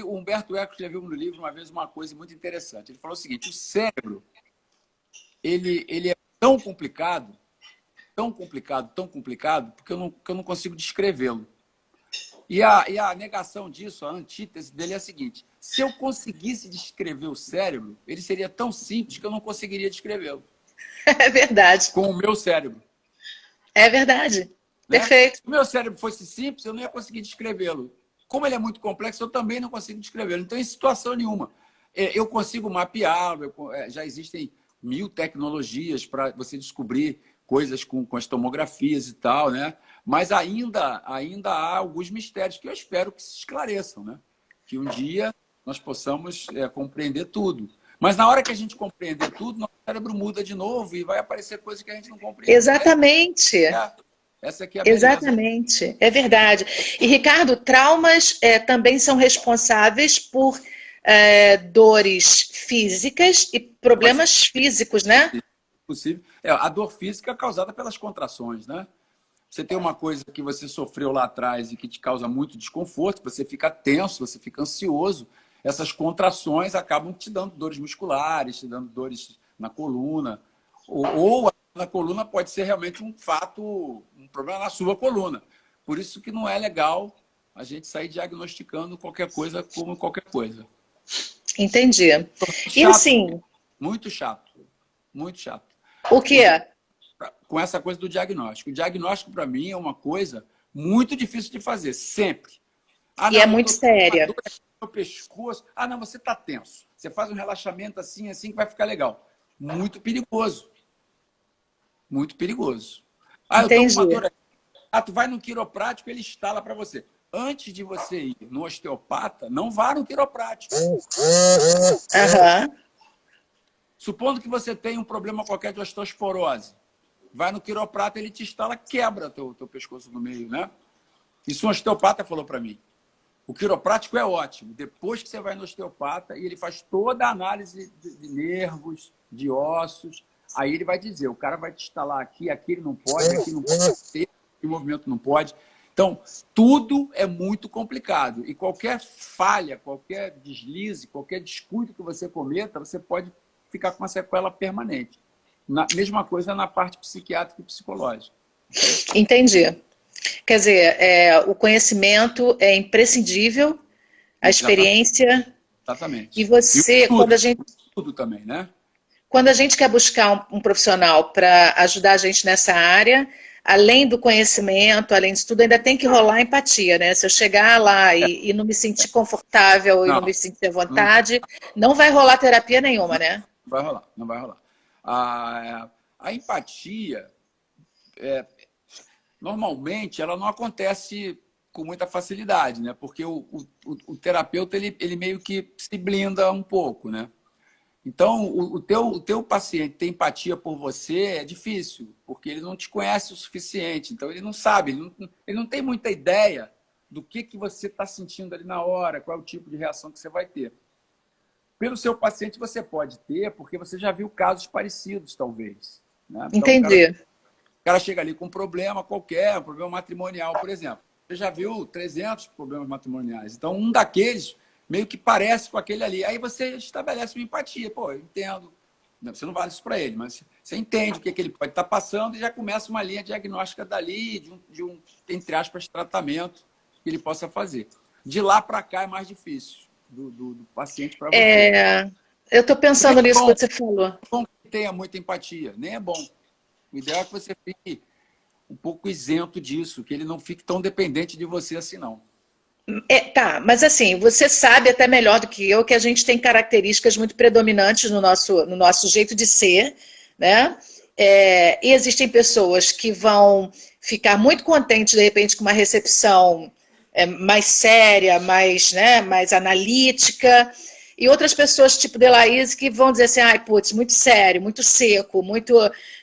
o Humberto Eco escreveu no livro uma vez uma coisa muito interessante. Ele falou o seguinte: o cérebro ele é tão complicado, tão complicado, porque que eu não consigo descrevê-lo. E a negação disso, a antítese dele é a seguinte: se eu conseguisse descrever o cérebro, ele seria tão simples que eu não conseguiria descrevê-lo É verdade. com o meu cérebro. É verdade. Né? Perfeito. Se o meu cérebro fosse simples, eu não ia conseguir descrevê-lo. Como ele é muito complexo, eu também não consigo descrevê-lo. Então, em situação nenhuma, eu consigo mapeá-lo. Já existem 1000 tecnologias para você descobrir coisas com as tomografias e tal, né? Mas ainda há alguns mistérios que eu espero que se esclareçam, né? Que um dia nós possamos compreender tudo. Mas na hora que a gente compreender tudo, nosso cérebro muda de novo e vai aparecer coisas que a gente não compreende. Exatamente. Essa aqui é a beleza. Exatamente. É verdade. E, Ricardo, traumas também são responsáveis por dores físicas e Pode ser problemas físicos, né? possível. A dor física é causada pelas contrações, né? Você tem uma coisa que você sofreu lá atrás e que te causa muito desconforto, você fica tenso, você fica ansioso. Essas contrações acabam te dando dores musculares, te dando dores na coluna. Ou na coluna pode ser realmente um fato, um problema na sua coluna. Por isso que não é legal a gente sair diagnosticando qualquer coisa como qualquer coisa. Entendi. Chato, E assim, muito chato, muito chato. o que é? Com essa coisa do diagnóstico. O diagnóstico, para mim, é uma coisa muito difícil de fazer, sempre. E é muito séria. No pescoço. Ah, não, você está tenso. Você faz um relaxamento assim, assim, que vai ficar legal. Muito perigoso. Muito perigoso. Ah, eu estou com uma Entendi. dor aqui. Ah, tu vai no quiroprático, ele instala para você. Antes de você ir no osteopata, não vá no quiroprático. Aham. Supondo que você tem um problema qualquer de osteosporose. Vai no quiroprata, ele te instala, quebra teu pescoço no meio, né? Isso um osteopata falou para mim. O quiroprático é ótimo. Depois que você vai no osteopata, e ele faz toda a análise de nervos, de ossos, aí ele vai dizer, o cara vai te instalar aqui ele não pode, aqui não pode ter, o movimento não pode. Então, tudo é muito complicado. E qualquer falha, qualquer deslize, qualquer descuido que você cometa, você pode ficar com uma sequela permanente. Mesma coisa na parte psiquiátrica e psicológica. Entendi. Quer dizer, o conhecimento é imprescindível, a experiência. Exatamente. E você, Tudo também, né? quando a gente quer buscar um profissional para ajudar a gente nessa área, além do conhecimento, além disso tudo, ainda tem que rolar empatia, né? Se eu chegar lá e não me sentir confortável e não me sentir à Não, vontade, não vai rolar terapia nenhuma, né? não vai rolar, não vai rolar. A empatia, normalmente, ela não acontece com muita facilidade, né? Porque o terapeuta, ele meio que se blinda um pouco, né? Então, o teu paciente ter empatia por você é difícil, porque ele não te conhece o suficiente. Então, ele não sabe, ele não tem muita ideia do que você está sentindo ali na hora, qual é o tipo de reação que você vai ter. Pelo seu paciente, você pode ter, porque você já viu casos parecidos, talvez. Né? Então, Entendi. o cara chega ali com um problema qualquer, um problema matrimonial, por exemplo. Você já viu 300 problemas matrimoniais. Então, um daqueles meio que parece com aquele ali. Aí você estabelece uma empatia. Pô, eu entendo. Você não vale isso para ele, mas você entende o que ele pode estar passando e já começa uma linha diagnóstica dali, de um entre aspas, tratamento que ele possa fazer. De lá para cá é mais difícil, do paciente para você. Eu estou pensando nisso que você falou. É bom que tenha muita empatia, nem é bom. O ideal é que você fique um pouco isento disso, que ele não fique tão dependente de você assim, não. Tá, mas assim, você sabe até melhor do que eu que a gente tem características muito predominantes no nosso jeito de ser, né? E existem pessoas que vão ficar muito contentes, de repente, com uma recepção mais séria, mais analítica, e outras pessoas, tipo Delaís, que vão dizer assim, ai, putz, muito sério, muito seco, muito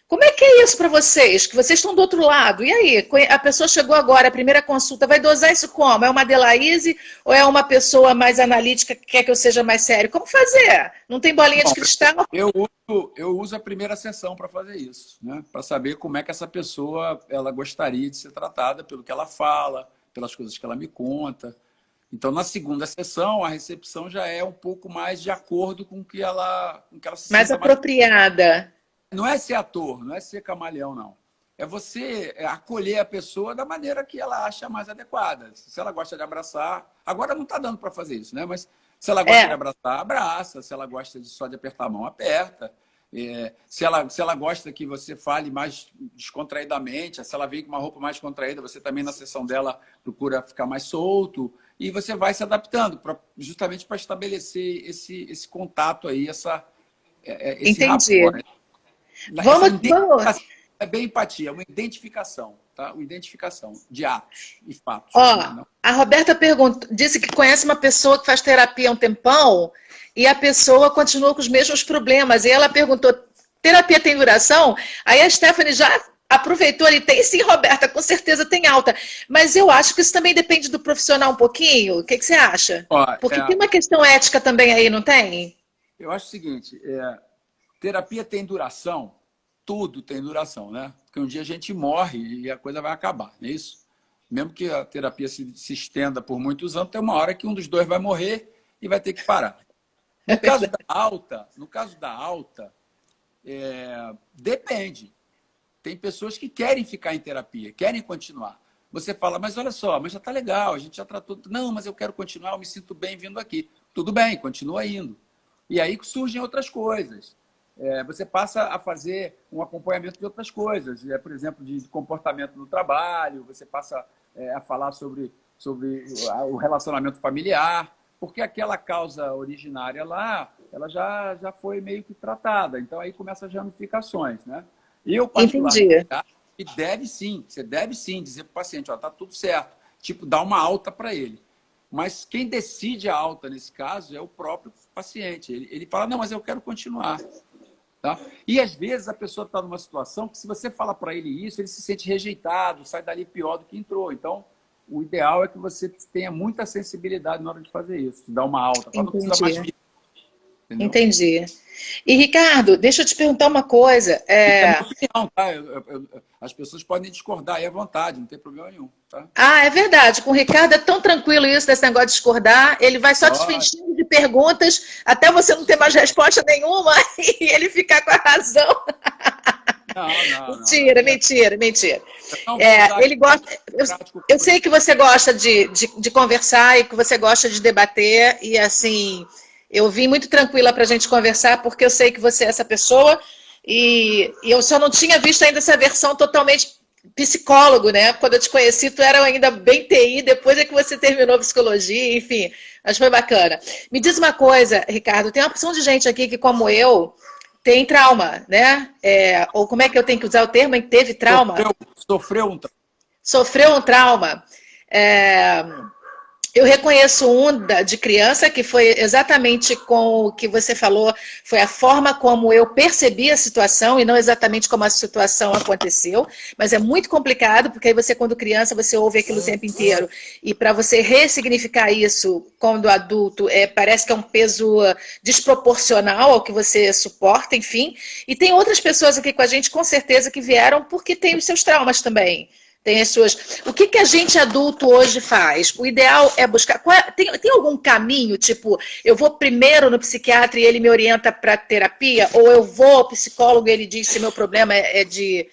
Como é que é isso para vocês? Que vocês estão do outro lado. E aí? A pessoa chegou agora, a primeira consulta, vai dosar isso como? É uma Adelaíse ou é uma pessoa mais analítica que quer que eu seja mais sério? Como fazer? Não tem bolinha de Bom, cristal? eu uso a primeira sessão para fazer isso, né? Para saber como é que essa pessoa ela gostaria de ser tratada pelo que ela fala, pelas coisas que ela me conta. Então, na segunda sessão, a recepção já é um pouco mais de acordo com que ela se Mais sinta mais. apropriada. Não é ser ator, não é ser camaleão, não. É você acolher a pessoa da maneira que ela acha mais adequada. Se ela gosta de abraçar, agora não está dando para fazer isso, né? Mas se ela gosta de abraçar, abraça. Se ela gosta só de apertar a mão, aperta. Se ela gosta que você fale mais descontraidamente, se ela vem com uma roupa mais contraída, você também na sessão dela procura ficar mais solto. E você vai se adaptando, justamente para estabelecer esse contato aí, esse Entendi. rapport, né? Vamos. É bem empatia, é uma identificação, tá? Uma identificação de atos e fatos. Ó, Não. a Roberta disse que conhece uma pessoa que faz terapia há um tempão e a pessoa continua com os mesmos problemas. E ela perguntou, terapia tem duração? Aí a Stephanie já aproveitou ali, tem sim, Roberta, com certeza tem alta. Mas eu acho que isso também depende do profissional um pouquinho. O que você acha? Ó, Porque tem uma questão ética também aí, não tem? eu acho o seguinte, terapia tem duração, tudo tem duração, né? Porque um dia a gente morre e a coisa vai acabar, não é isso? Mesmo que a terapia se estenda por muitos anos, tem uma hora que um dos dois vai morrer e vai ter que parar. No caso da alta, depende. Tem pessoas que querem ficar em terapia, querem continuar. Você fala, mas olha só, mas já está legal, a gente já tratou. Não, mas eu quero continuar, eu me sinto bem vindo aqui. Tudo bem, continua indo. E aí surgem outras coisas. Você passa a fazer um acompanhamento de outras coisas, por exemplo, de comportamento no trabalho, você passa a falar sobre o relacionamento familiar, porque aquela causa originária lá, ela já foi meio que tratada. Então, aí começam as ramificações, né? Eu, particularmente, você deve sim dizer para o paciente, ó, tá tudo certo, tipo, dar uma alta para ele. Mas quem decide a alta nesse caso é o próprio paciente. Ele fala, não, mas eu quero continuar. Tá? E às vezes a pessoa está numa situação que se você fala para ele isso, ele se sente rejeitado, sai dali pior do que entrou. Então, o ideal é que você tenha muita sensibilidade na hora de fazer isso, de dar uma alta. Fala, não precisa mais vir. Entendeu? Entendi. E, Ricardo, deixa eu te perguntar uma coisa. Isso é minha opinião, tá? As pessoas podem discordar aí à vontade, não tem problema nenhum. Tá? Ah, é verdade. Com o Ricardo é tão tranquilo isso, desse negócio de discordar. Ele vai só te enchendo de perguntas até você não ter mais resposta nenhuma e ele ficar com a razão. Mentira, mentira, mentira. Ele gosta. Eu sei que você gosta de conversar e que você gosta de debater, e assim, eu vim muito tranquila para a gente conversar, porque eu sei que você é essa pessoa, e eu só não tinha visto ainda essa versão totalmente psicólogo, né? Quando eu te conheci, tu era ainda bem TI, depois é que você terminou psicologia, enfim, mas foi bacana. Me diz uma coisa, Ricardo, tem uma opção de gente aqui que, como eu, tem trauma, né? Ou como é que eu tenho que usar o termo? Teve trauma? Sofreu um trauma. Sofreu um trauma. Eu reconheço de criança, que foi exatamente com o que você falou, foi a forma como eu percebi a situação e não exatamente como a situação aconteceu, mas é muito complicado, porque aí você, quando criança, você ouve aquilo o tempo inteiro, e para você ressignificar isso quando adulto, parece que é um peso desproporcional ao que você suporta, enfim, e tem outras pessoas aqui com a gente, com certeza, que vieram porque tem os seus traumas também. Tem as suas... O que a gente adulto hoje faz? O ideal é buscar... Tem algum caminho, tipo, eu vou primeiro no psiquiatra e ele me orienta para terapia? Ou eu vou ao psicólogo e ele diz se meu problema é de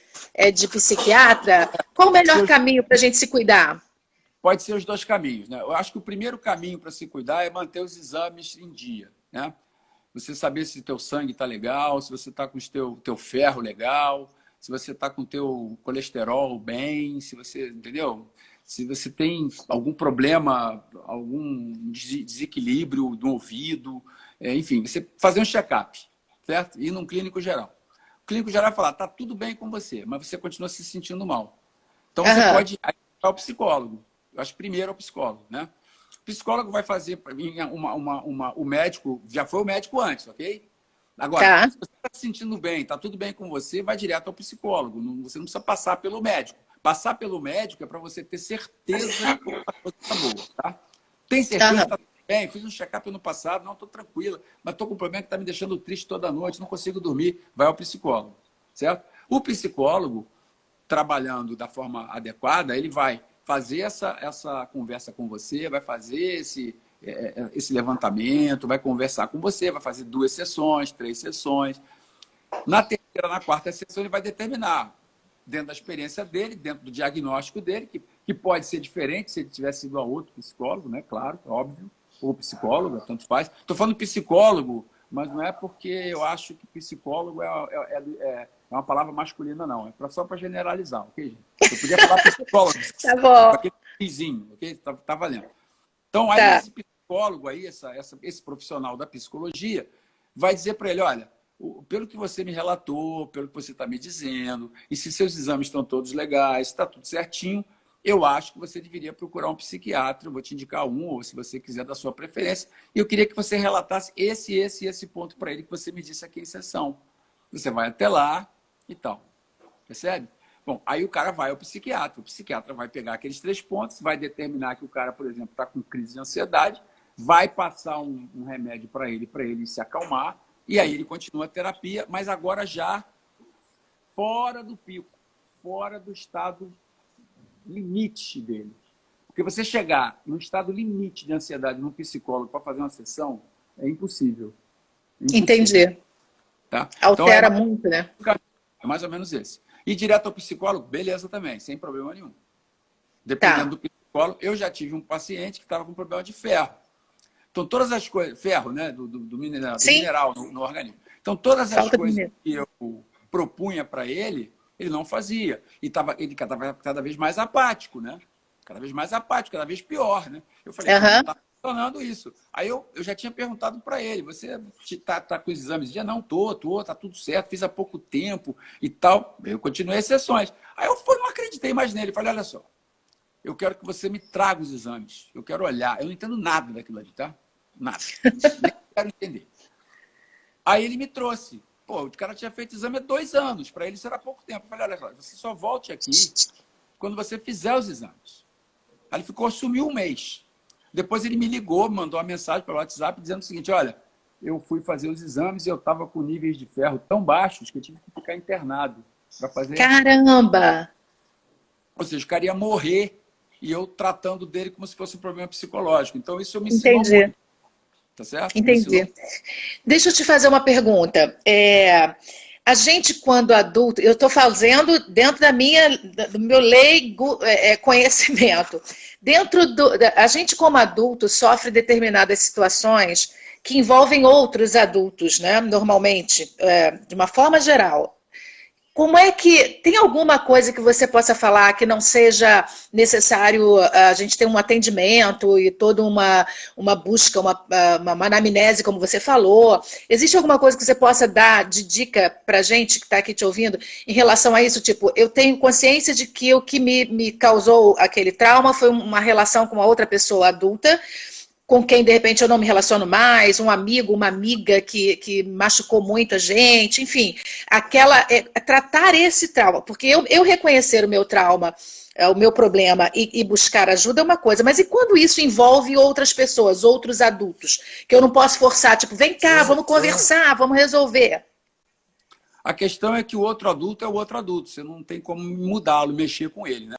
psiquiatra? Qual o melhor caminho para a gente se cuidar? Pode ser os dois caminhos, né? Eu acho que o primeiro caminho para se cuidar é manter os exames em dia, né? Você saber se o teu sangue está legal, se você está com o teu ferro legal, se você está com o teu colesterol bem, se você, entendeu? Se você tem algum problema, algum desequilíbrio do ouvido, enfim, você fazer um check-up, certo? Ir num clínico geral. O clínico geral vai falar, tá tudo bem com você, mas você continua se sentindo mal. Então você pode ir ao psicólogo. Eu acho que primeiro é o psicólogo, né? O psicólogo vai fazer, o médico, já foi o médico antes, ok? Agora, Tá. se você está se sentindo bem, está tudo bem com você, vai direto ao psicólogo. Você não precisa passar pelo médico. Passar pelo médico é para você ter certeza que a coisa está boa, tá? Tem certeza que Aham. está tudo bem? Fiz um check-up ano passado, não, estou tranquila, mas estou com um problema que está me deixando triste toda noite, não consigo dormir. Vai ao psicólogo, certo? O psicólogo, trabalhando da forma adequada, ele vai fazer essa conversa com você, vai fazer esse levantamento, vai conversar com você, vai fazer 2 sessões, 3 sessões. Na terceira, na quarta sessão, ele vai determinar, dentro da experiência dele, dentro do diagnóstico dele, que pode ser diferente se ele tivesse ido a outro psicólogo, né? Claro, óbvio, ou psicóloga, tanto faz. Estou falando psicólogo, mas não é porque eu acho que psicólogo é uma palavra masculina, não. É só para generalizar, ok, gente? Eu podia falar psicólogo, Tá bom. aquele vizinho, ok? Tá valendo. Então, aí Tá. esse psicólogo, aí, esse profissional da psicologia, vai dizer para ele, olha, pelo que você me relatou, pelo que você está me dizendo, e se seus exames estão todos legais, está tudo certinho, eu acho que você deveria procurar um psiquiatra, eu vou te indicar um, ou se você quiser da sua preferência, e eu queria que você relatasse esse ponto para ele que você me disse aqui em sessão. Você vai até lá e tal. Percebe? Bom, aí o cara vai ao psiquiatra. O psiquiatra vai pegar aqueles 3 pontos, vai determinar que o cara, por exemplo, está com crise de ansiedade, vai passar um remédio para ele se acalmar, e aí ele continua a terapia, mas agora já fora do pico, fora do estado limite dele. Porque você chegar no estado limite de ansiedade num psicólogo para fazer uma sessão é impossível. É impossível. Entendi. Tá? Então Altera muito, né? é mais ou menos esse. E direto ao psicólogo, beleza também, sem problema nenhum. Dependendo Tá. do psicólogo, eu já tive um paciente que estava com problema de ferro. Então, todas as coisas, ferro, né, do Sim, mineral no organismo. Então, todas as falta de coisas dinheiro. que eu propunha para ele não fazia. E ele estava cada vez mais apático, né? Cada vez mais apático, cada vez pior, né? Eu falei, pô, não Aham. está funcionando isso. Aí eu já tinha perguntado para ele, você tá com os exames? Dia não, tá tudo certo, fiz há pouco tempo e tal. Eu continuei as sessões. Aí eu não acreditei mais nele. Falei, olha só, eu quero que você me traga os exames. Eu quero olhar. Eu não entendo nada daquilo ali, tá? Nada. Nem quero entender. Aí ele me trouxe. Pô, o cara tinha feito exame há 2 anos. Para ele isso era pouco tempo. Eu falei, olha só, você só volte aqui quando você fizer os exames. Aí ele sumiu um mês. Depois ele me ligou, mandou uma mensagem pelo WhatsApp dizendo o seguinte, olha, eu fui fazer os exames e eu estava com níveis de ferro tão baixos que eu tive que ficar internado para fazer. Caramba! Ou seja, o cara ia morrer e eu tratando dele como se fosse um problema psicológico. Então, isso me ensinou Entendi, muito, tá certo? Me ensinou entendi. Deixa eu te fazer uma pergunta. A gente, quando adulto, eu estou fazendo dentro do meu leigo conhecimento. A gente, como adulto, sofre determinadas situações que envolvem outros adultos, né? Normalmente, de uma forma geral. Como é que tem alguma coisa que você possa falar que não seja necessário a gente ter um atendimento e toda uma busca, uma anamnese, como você falou? Existe alguma coisa que você possa dar de dica para a gente que está aqui te ouvindo em relação a isso? Tipo, eu tenho consciência de que o que me causou aquele trauma foi uma relação com uma outra pessoa adulta com quem de repente eu não me relaciono mais, um amigo, uma amiga que machucou muito a gente, enfim, tratar esse trauma, porque eu reconhecer o meu trauma, o meu problema e buscar ajuda é uma coisa, mas e quando isso envolve outras pessoas, outros adultos, que eu não posso forçar, tipo, vem cá, vamos conversar, vamos resolver. A questão é que o outro adulto é o outro adulto. Você não tem como mudá-lo, mexer com ele, né?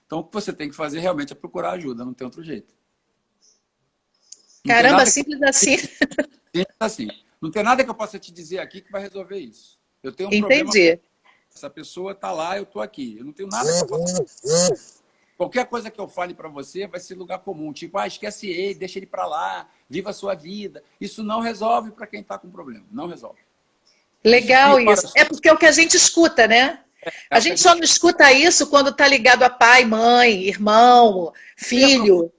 Então, o que você tem que fazer realmente é procurar ajuda, não tem outro jeito. Não tem Caramba, nada que simples assim. assim. Não tem nada que eu possa te dizer aqui que vai resolver isso. Eu tenho um problema. Entendi. Essa pessoa está lá, eu estou aqui. Eu não tenho nada que eu possa. Qualquer coisa que eu fale para você vai ser lugar comum. Tipo, esquece ele, deixa ele para lá, viva a sua vida. Isso não resolve para quem está com problema. Não resolve. Isso Legal piora. isso. É porque é o que a gente escuta, né? É A o que a gente só gente... não escuta isso quando está ligado a pai, mãe, irmão, filho.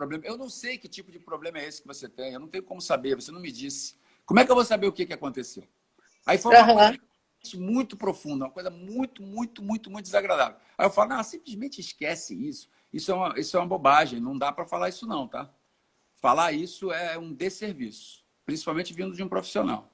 problema. Eu não sei que tipo de problema é esse que você tem. Eu não tenho como saber. Você não me disse. Como é que eu vou saber o que aconteceu? Aí foi uma coisa muito profunda, uma coisa muito, muito, muito, muito desagradável. Aí eu falo, não, simplesmente esquece isso. Isso é uma bobagem. Não dá para falar isso não, tá? Falar isso é um desserviço. Principalmente vindo de um profissional.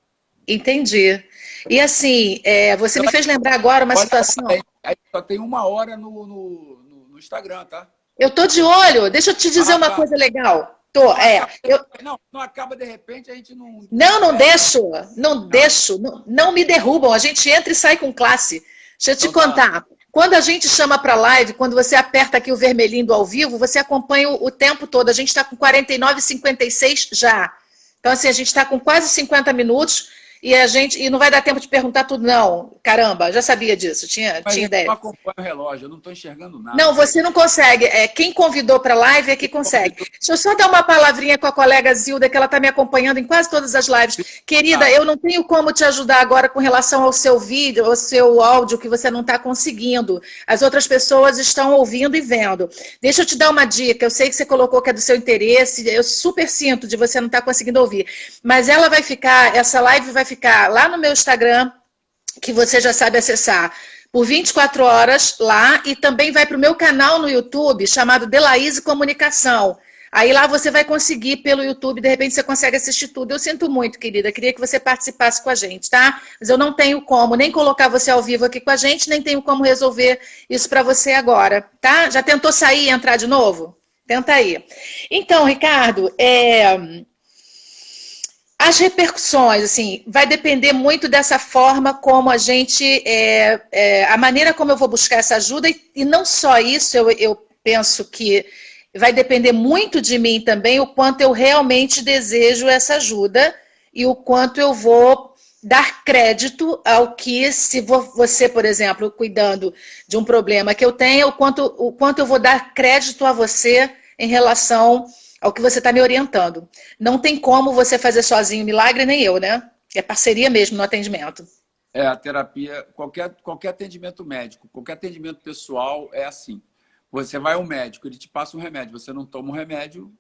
Entendi. E assim, você me fez lembrar agora uma Olha, situação. aí só tem 1 hora no Instagram, tá? Eu tô de olho, deixa eu te dizer Ah, uma tá. coisa legal. Tô, Não acaba, eu, não acaba de repente, a gente não não espera. deixo, não Ah, deixo, não me derrubam. A gente entra e sai com classe. Deixa eu te então tá. contar. Quando a gente chama para live, quando você aperta aqui o vermelhinho do ao vivo, você acompanha o tempo todo. A gente está com 49,56 já. Então, assim, a gente está com quase 50 minutos e não vai dar tempo de perguntar tudo, não. Caramba, já sabia disso, Mas tinha eu não ideia. acompanho o relógio, eu não estou enxergando Não, nada. você não consegue. Quem convidou para a live é que consegue. Deixa eu só dar uma palavrinha com a colega Zilda, que ela está me acompanhando em quase todas as lives. Querida, Ah, eu não tenho como te ajudar agora com relação ao seu vídeo, ao seu áudio, que você não está conseguindo. As outras pessoas estão ouvindo e vendo. Deixa eu te dar uma dica. Eu sei que você colocou que é do seu interesse, eu super sinto de você não estar conseguindo ouvir. Mas essa live vai ficar lá no meu Instagram, que você já sabe acessar, por 24 horas lá, e também vai para o meu canal no YouTube, chamado Delaíse Comunicação. Aí lá você vai conseguir pelo YouTube, de repente você consegue assistir tudo. Eu sinto muito, querida, queria que você participasse com a gente, tá? Mas eu não tenho como nem colocar você ao vivo aqui com a gente, nem tenho como resolver isso para você agora, tá? Já tentou sair e entrar de novo? Tenta aí. Então, Ricardo, as repercussões, assim, vai depender muito dessa forma como a gente, a maneira como eu vou buscar essa ajuda, e não só isso, eu penso que vai depender muito de mim também o quanto eu realmente desejo essa ajuda e o quanto eu vou dar crédito ao que, se você, por exemplo, cuidando de um problema que eu tenho, o quanto eu vou dar crédito a você em relação ao que você está me orientando. Não tem como você fazer sozinho milagre, nem eu, né? É parceria mesmo no atendimento. a terapia, qualquer atendimento médico, qualquer atendimento pessoal é assim. Você vai ao médico, ele te passa um remédio, você não toma o remédio,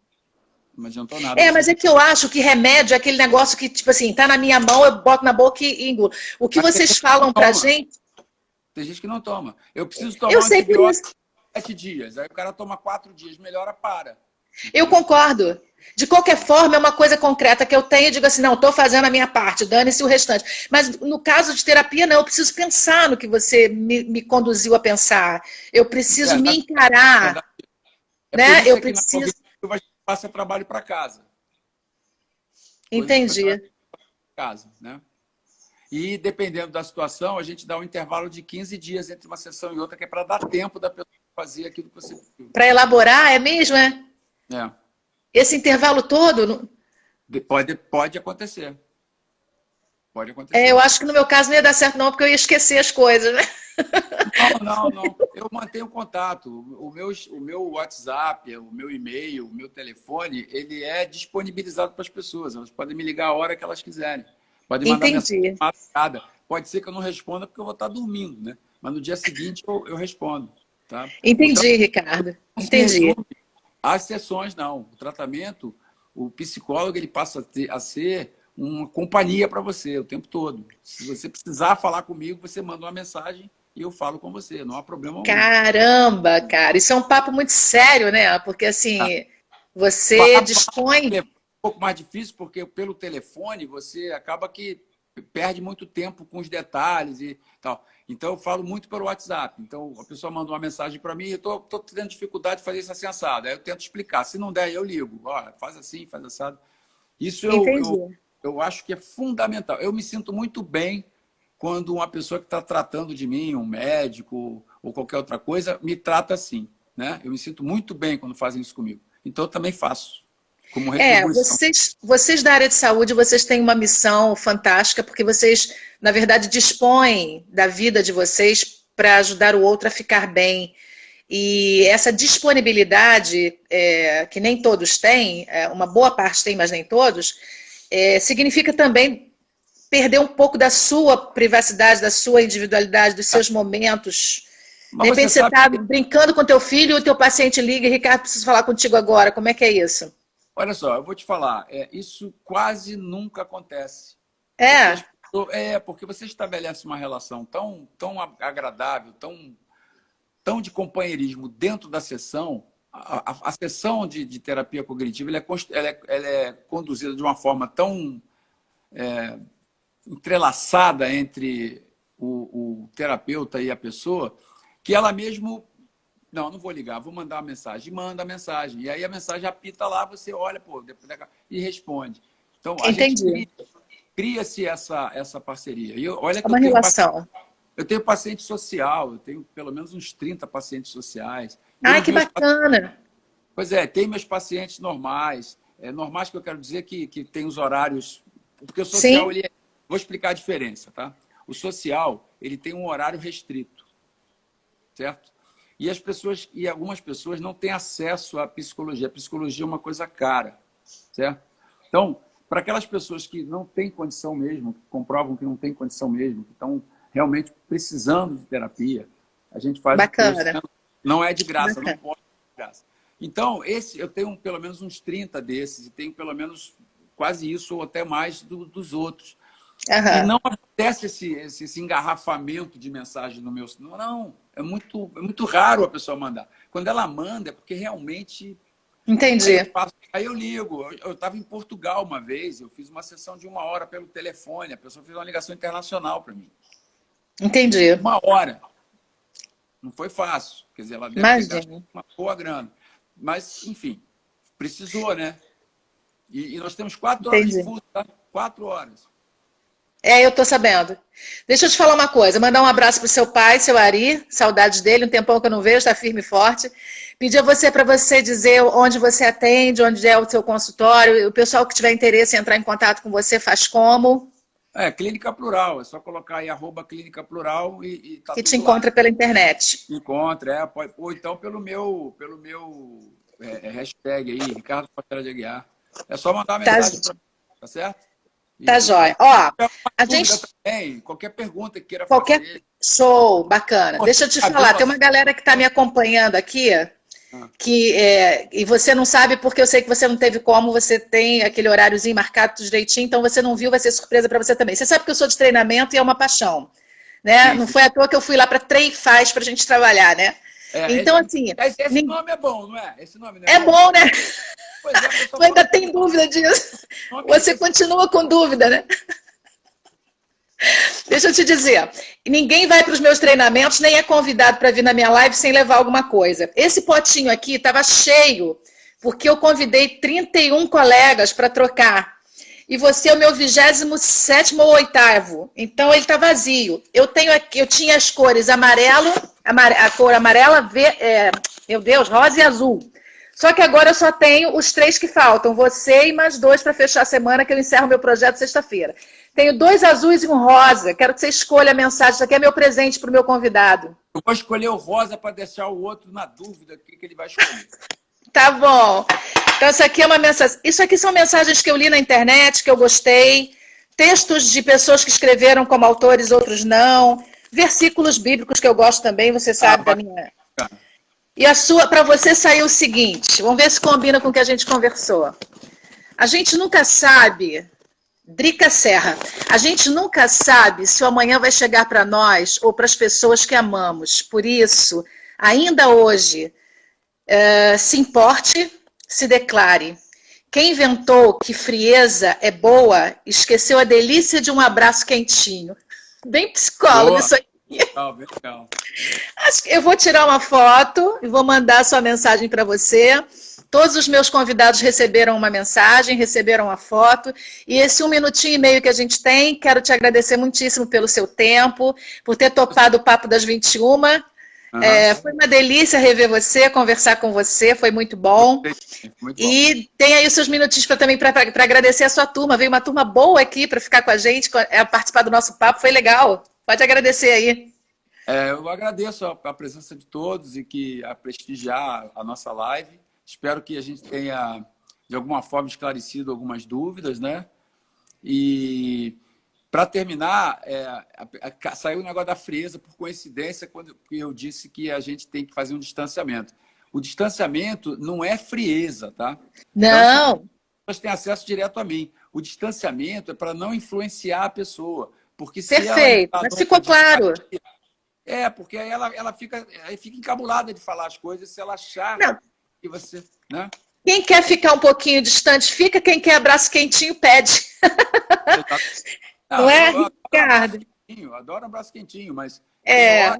não adiantou nada. Mas é que eu acho que remédio é aquele negócio que, tipo assim, tá na minha mão, eu boto na boca e engulo. O que Mas tem vocês gente que não falam pra toma. gente, Tem gente que não toma. Eu preciso eu tomar um sei por antibiótico isso. 7 dias. Aí o cara toma 4 dias, melhora, para. Eu Entendeu? concordo. De qualquer forma, é uma coisa concreta que eu tenho, eu digo assim, não, estou fazendo a minha parte, dane-se o restante. Mas no caso de terapia, não, eu preciso pensar no que você me conduziu a pensar. Eu preciso me Verdade, encarar, verdade. É por né? isso Eu é que na preciso. cognitiva a gente passa trabalho para casa. Coisas que você vai Entendi. para casa, né? E dependendo da situação, a gente dá um intervalo de 15 dias entre uma sessão e outra, que é para dar tempo da pessoa fazer aquilo que você pediu. Para elaborar, é mesmo, é? É. Esse intervalo todo, Pode acontecer. Pode eu acontecer. acho que no meu caso não ia dar certo, não, porque eu ia esquecer as coisas, né? Não, não, não. Eu mantenho contato. O meu WhatsApp, o meu e-mail, o meu telefone, ele é disponibilizado para as pessoas. Elas podem me ligar a hora que elas quiserem. Podem mandar mensagem de Entendi. madrugada. Pode ser que eu não responda porque eu vou estar dormindo, né? Mas no dia seguinte eu respondo. Tá? O Entendi, tratamento Ricardo. não se Entendi. resume às sessões, não. O tratamento, o psicólogo, ele passa a ser uma companhia para você o tempo todo. Se você precisar falar comigo, você manda uma mensagem e eu falo com você. Não há problema algum. Caramba, cara, isso é um papo muito sério, né? Porque assim, você Falar pelo dispõe. telefone é um pouco mais difícil, porque pelo telefone você acaba que perde muito tempo com os detalhes e tal. Então, eu falo muito pelo WhatsApp. Então, a pessoa manda uma mensagem para mim e eu estou tendo dificuldade de fazer isso assim assado. Aí eu tento explicar. Se não der, eu ligo. Olha, faz assim, faz assado. Isso Entendi. eu acho que é fundamental. Eu me sinto muito bem quando uma pessoa que está tratando de mim, um médico ou qualquer outra coisa, me trata assim. Né? Eu me sinto muito bem quando fazem isso comigo. Então, eu também faço, como retribuição. Vocês da área de saúde, vocês têm uma missão fantástica, porque vocês, na verdade, dispõem da vida de vocês para ajudar o outro a ficar bem. E essa disponibilidade, que nem todos têm, uma boa parte tem, mas nem todos, significa também perder um pouco da sua privacidade, da sua individualidade, dos seus momentos. De Mas você repente você sabe está que, brincando com teu filho e o teu paciente liga e Ricardo, preciso falar contigo agora. Como é que é isso? olha só, eu vou te falar, isso quase nunca acontece. Porque É, porque você estabelece uma relação tão agradável, tão de companheirismo dentro da sessão. A sessão de terapia cognitiva ela é conduzida de uma forma tão entrelaçada entre o terapeuta e a pessoa, que ela mesmo... Não vou ligar, vou mandar uma mensagem. Manda a mensagem. E aí a mensagem apita lá, você olha, pô, e responde. Então, a gente cria-se essa parceria. E olha que uma relação. Eu tenho paciente social, eu tenho pelo menos uns 30 pacientes sociais. Ai, que bacana! Pois é, tem meus pacientes normais. Normais que eu quero dizer que tem os horários... Porque o social, vou explicar a diferença, tá? O social, ele tem um horário restrito, certo? E algumas pessoas não têm acesso à psicologia. A psicologia é uma coisa cara, certo? Então, para aquelas pessoas que não têm condição mesmo, que comprovam que não têm condição mesmo, que estão realmente precisando de terapia, a gente faz... Bacana. Não é de graça, não pode ser de graça. Então, eu tenho pelo menos uns 30 desses, e tenho pelo menos quase isso ou até mais dos outros. E não acontece esse engarrafamento de mensagem no meu... Não, é muito raro a pessoa mandar. Quando ela manda, é porque realmente... Entendi. Aí eu ligo. Eu estava em Portugal uma vez, eu fiz uma sessão de 1 hora pelo telefone, a pessoa fez uma ligação internacional para mim. Entendi. 1 hora. Não foi fácil. Quer dizer, ela deve ter gastado uma boa grana. Mas, enfim, precisou, né? E nós temos 4 horas de fuso, tá? 4 horas. Eu tô sabendo. Deixa eu te falar uma coisa. Mandar um abraço pro seu pai, seu Ari. Saudades dele, um tempão que eu não vejo, tá firme e forte. Pedir a você para você dizer onde você atende, onde é o seu consultório. O pessoal que tiver interesse em entrar em contato com você faz como? Clínica Plural. É só colocar aí @Clínica Plural e tá que tudo te encontra lá. Pela internet. Encontra, ou então pelo meu hashtag aí, Ricardo Portela de Aguiar. É só mandar uma mensagem para mim, tá certo? Tá jóia. Ó, a gente... também, qualquer pergunta que queira fazer. Show, bacana. Deixa eu te falar, tem uma galera que está me acompanhando aqui, e você não sabe porque eu sei que você não teve como, você tem aquele horáriozinho marcado tudo direitinho, então você não viu, vai ser surpresa para você também. Você sabe que eu sou de treinamento e é uma paixão, né? Sim. Não foi à toa que eu fui lá para Treifaz para a gente trabalhar, né? Então, assim... Esse nome é bom, não é? Esse nome não é bom, né? Tu ainda tem dúvida disso? Você continua com dúvida, né? Deixa eu te dizer, ninguém vai para os meus treinamentos, nem é convidado para vir na minha live sem levar alguma coisa. Esse potinho aqui estava cheio, porque eu convidei 31 colegas para trocar. E você é o meu 27º ou 8º. Então, ele está vazio. Eu tinha as cores amarelo, a cor amarela, meu Deus, rosa e azul. Só que agora eu só tenho os 3 que faltam. Você e mais 2 para fechar a semana, que eu encerro meu projeto sexta-feira. Tenho 2 azuis e um rosa. Quero que você escolha a mensagem. Isso aqui é meu presente para o meu convidado. Eu vou escolher o rosa para deixar o outro na dúvida do que ele vai escolher. Tá bom. Então, isso aqui é uma mensagem. Isso aqui são mensagens que eu li na internet, que eu gostei. Textos de pessoas que escreveram como autores, outros não. Versículos bíblicos que eu gosto também, você sabe da minha... E a sua, para você sair o seguinte, vamos ver se combina com o que a gente conversou. A gente nunca sabe, Drica Serra, a gente nunca sabe se o amanhã vai chegar para nós ou para as pessoas que amamos. Por isso, ainda hoje, se importe, se declare. Quem inventou que frieza é boa, esqueceu a delícia de um abraço quentinho. Bem psicólogo Boa. Isso aí. Legal. Acho que eu vou tirar uma foto e vou mandar a sua mensagem para você. Todos os meus convidados receberam uma mensagem, receberam uma foto. E esse 1 minutinho e meio que a gente tem, quero te agradecer muitíssimo pelo seu tempo, por ter topado o Papo das 21. Foi uma delícia rever você, conversar com você, foi muito bom. Muito e bom. Tem aí os seus minutinhos também para agradecer a sua turma. Veio uma turma boa aqui para ficar com a gente, participar do nosso papo, foi legal. Pode agradecer aí. Eu agradeço a presença de todos e a prestigiar a nossa live. Espero que a gente tenha, de alguma forma, esclarecido algumas dúvidas, né? E, para terminar, saiu o negócio da frieza, por coincidência, quando eu disse que a gente tem que fazer um distanciamento. O distanciamento não é frieza, tá? Não. Então, as pessoas têm acesso direto a mim. O distanciamento é para não influenciar a pessoa. Porque se Perfeito, mas ficou claro. Porque aí ela fica encabulada de falar as coisas se ela achar que você... Né? Quem quer ficar um pouquinho distante, fica. Quem quer abraço quentinho, pede. Não é, eu adoro Ricardo? abraço quentinho, mas É,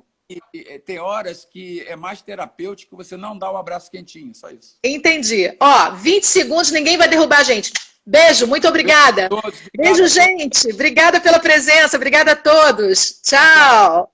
tem horas que é mais terapêutico você não dar o abraço quentinho, só isso. entendi. Ó, 20 segundos, ninguém vai derrubar a gente. Beijo, muito Beijo a obrigada. todos, obrigado Beijo, a todos. gente. Obrigada pela presença. Obrigada a todos. Tchau.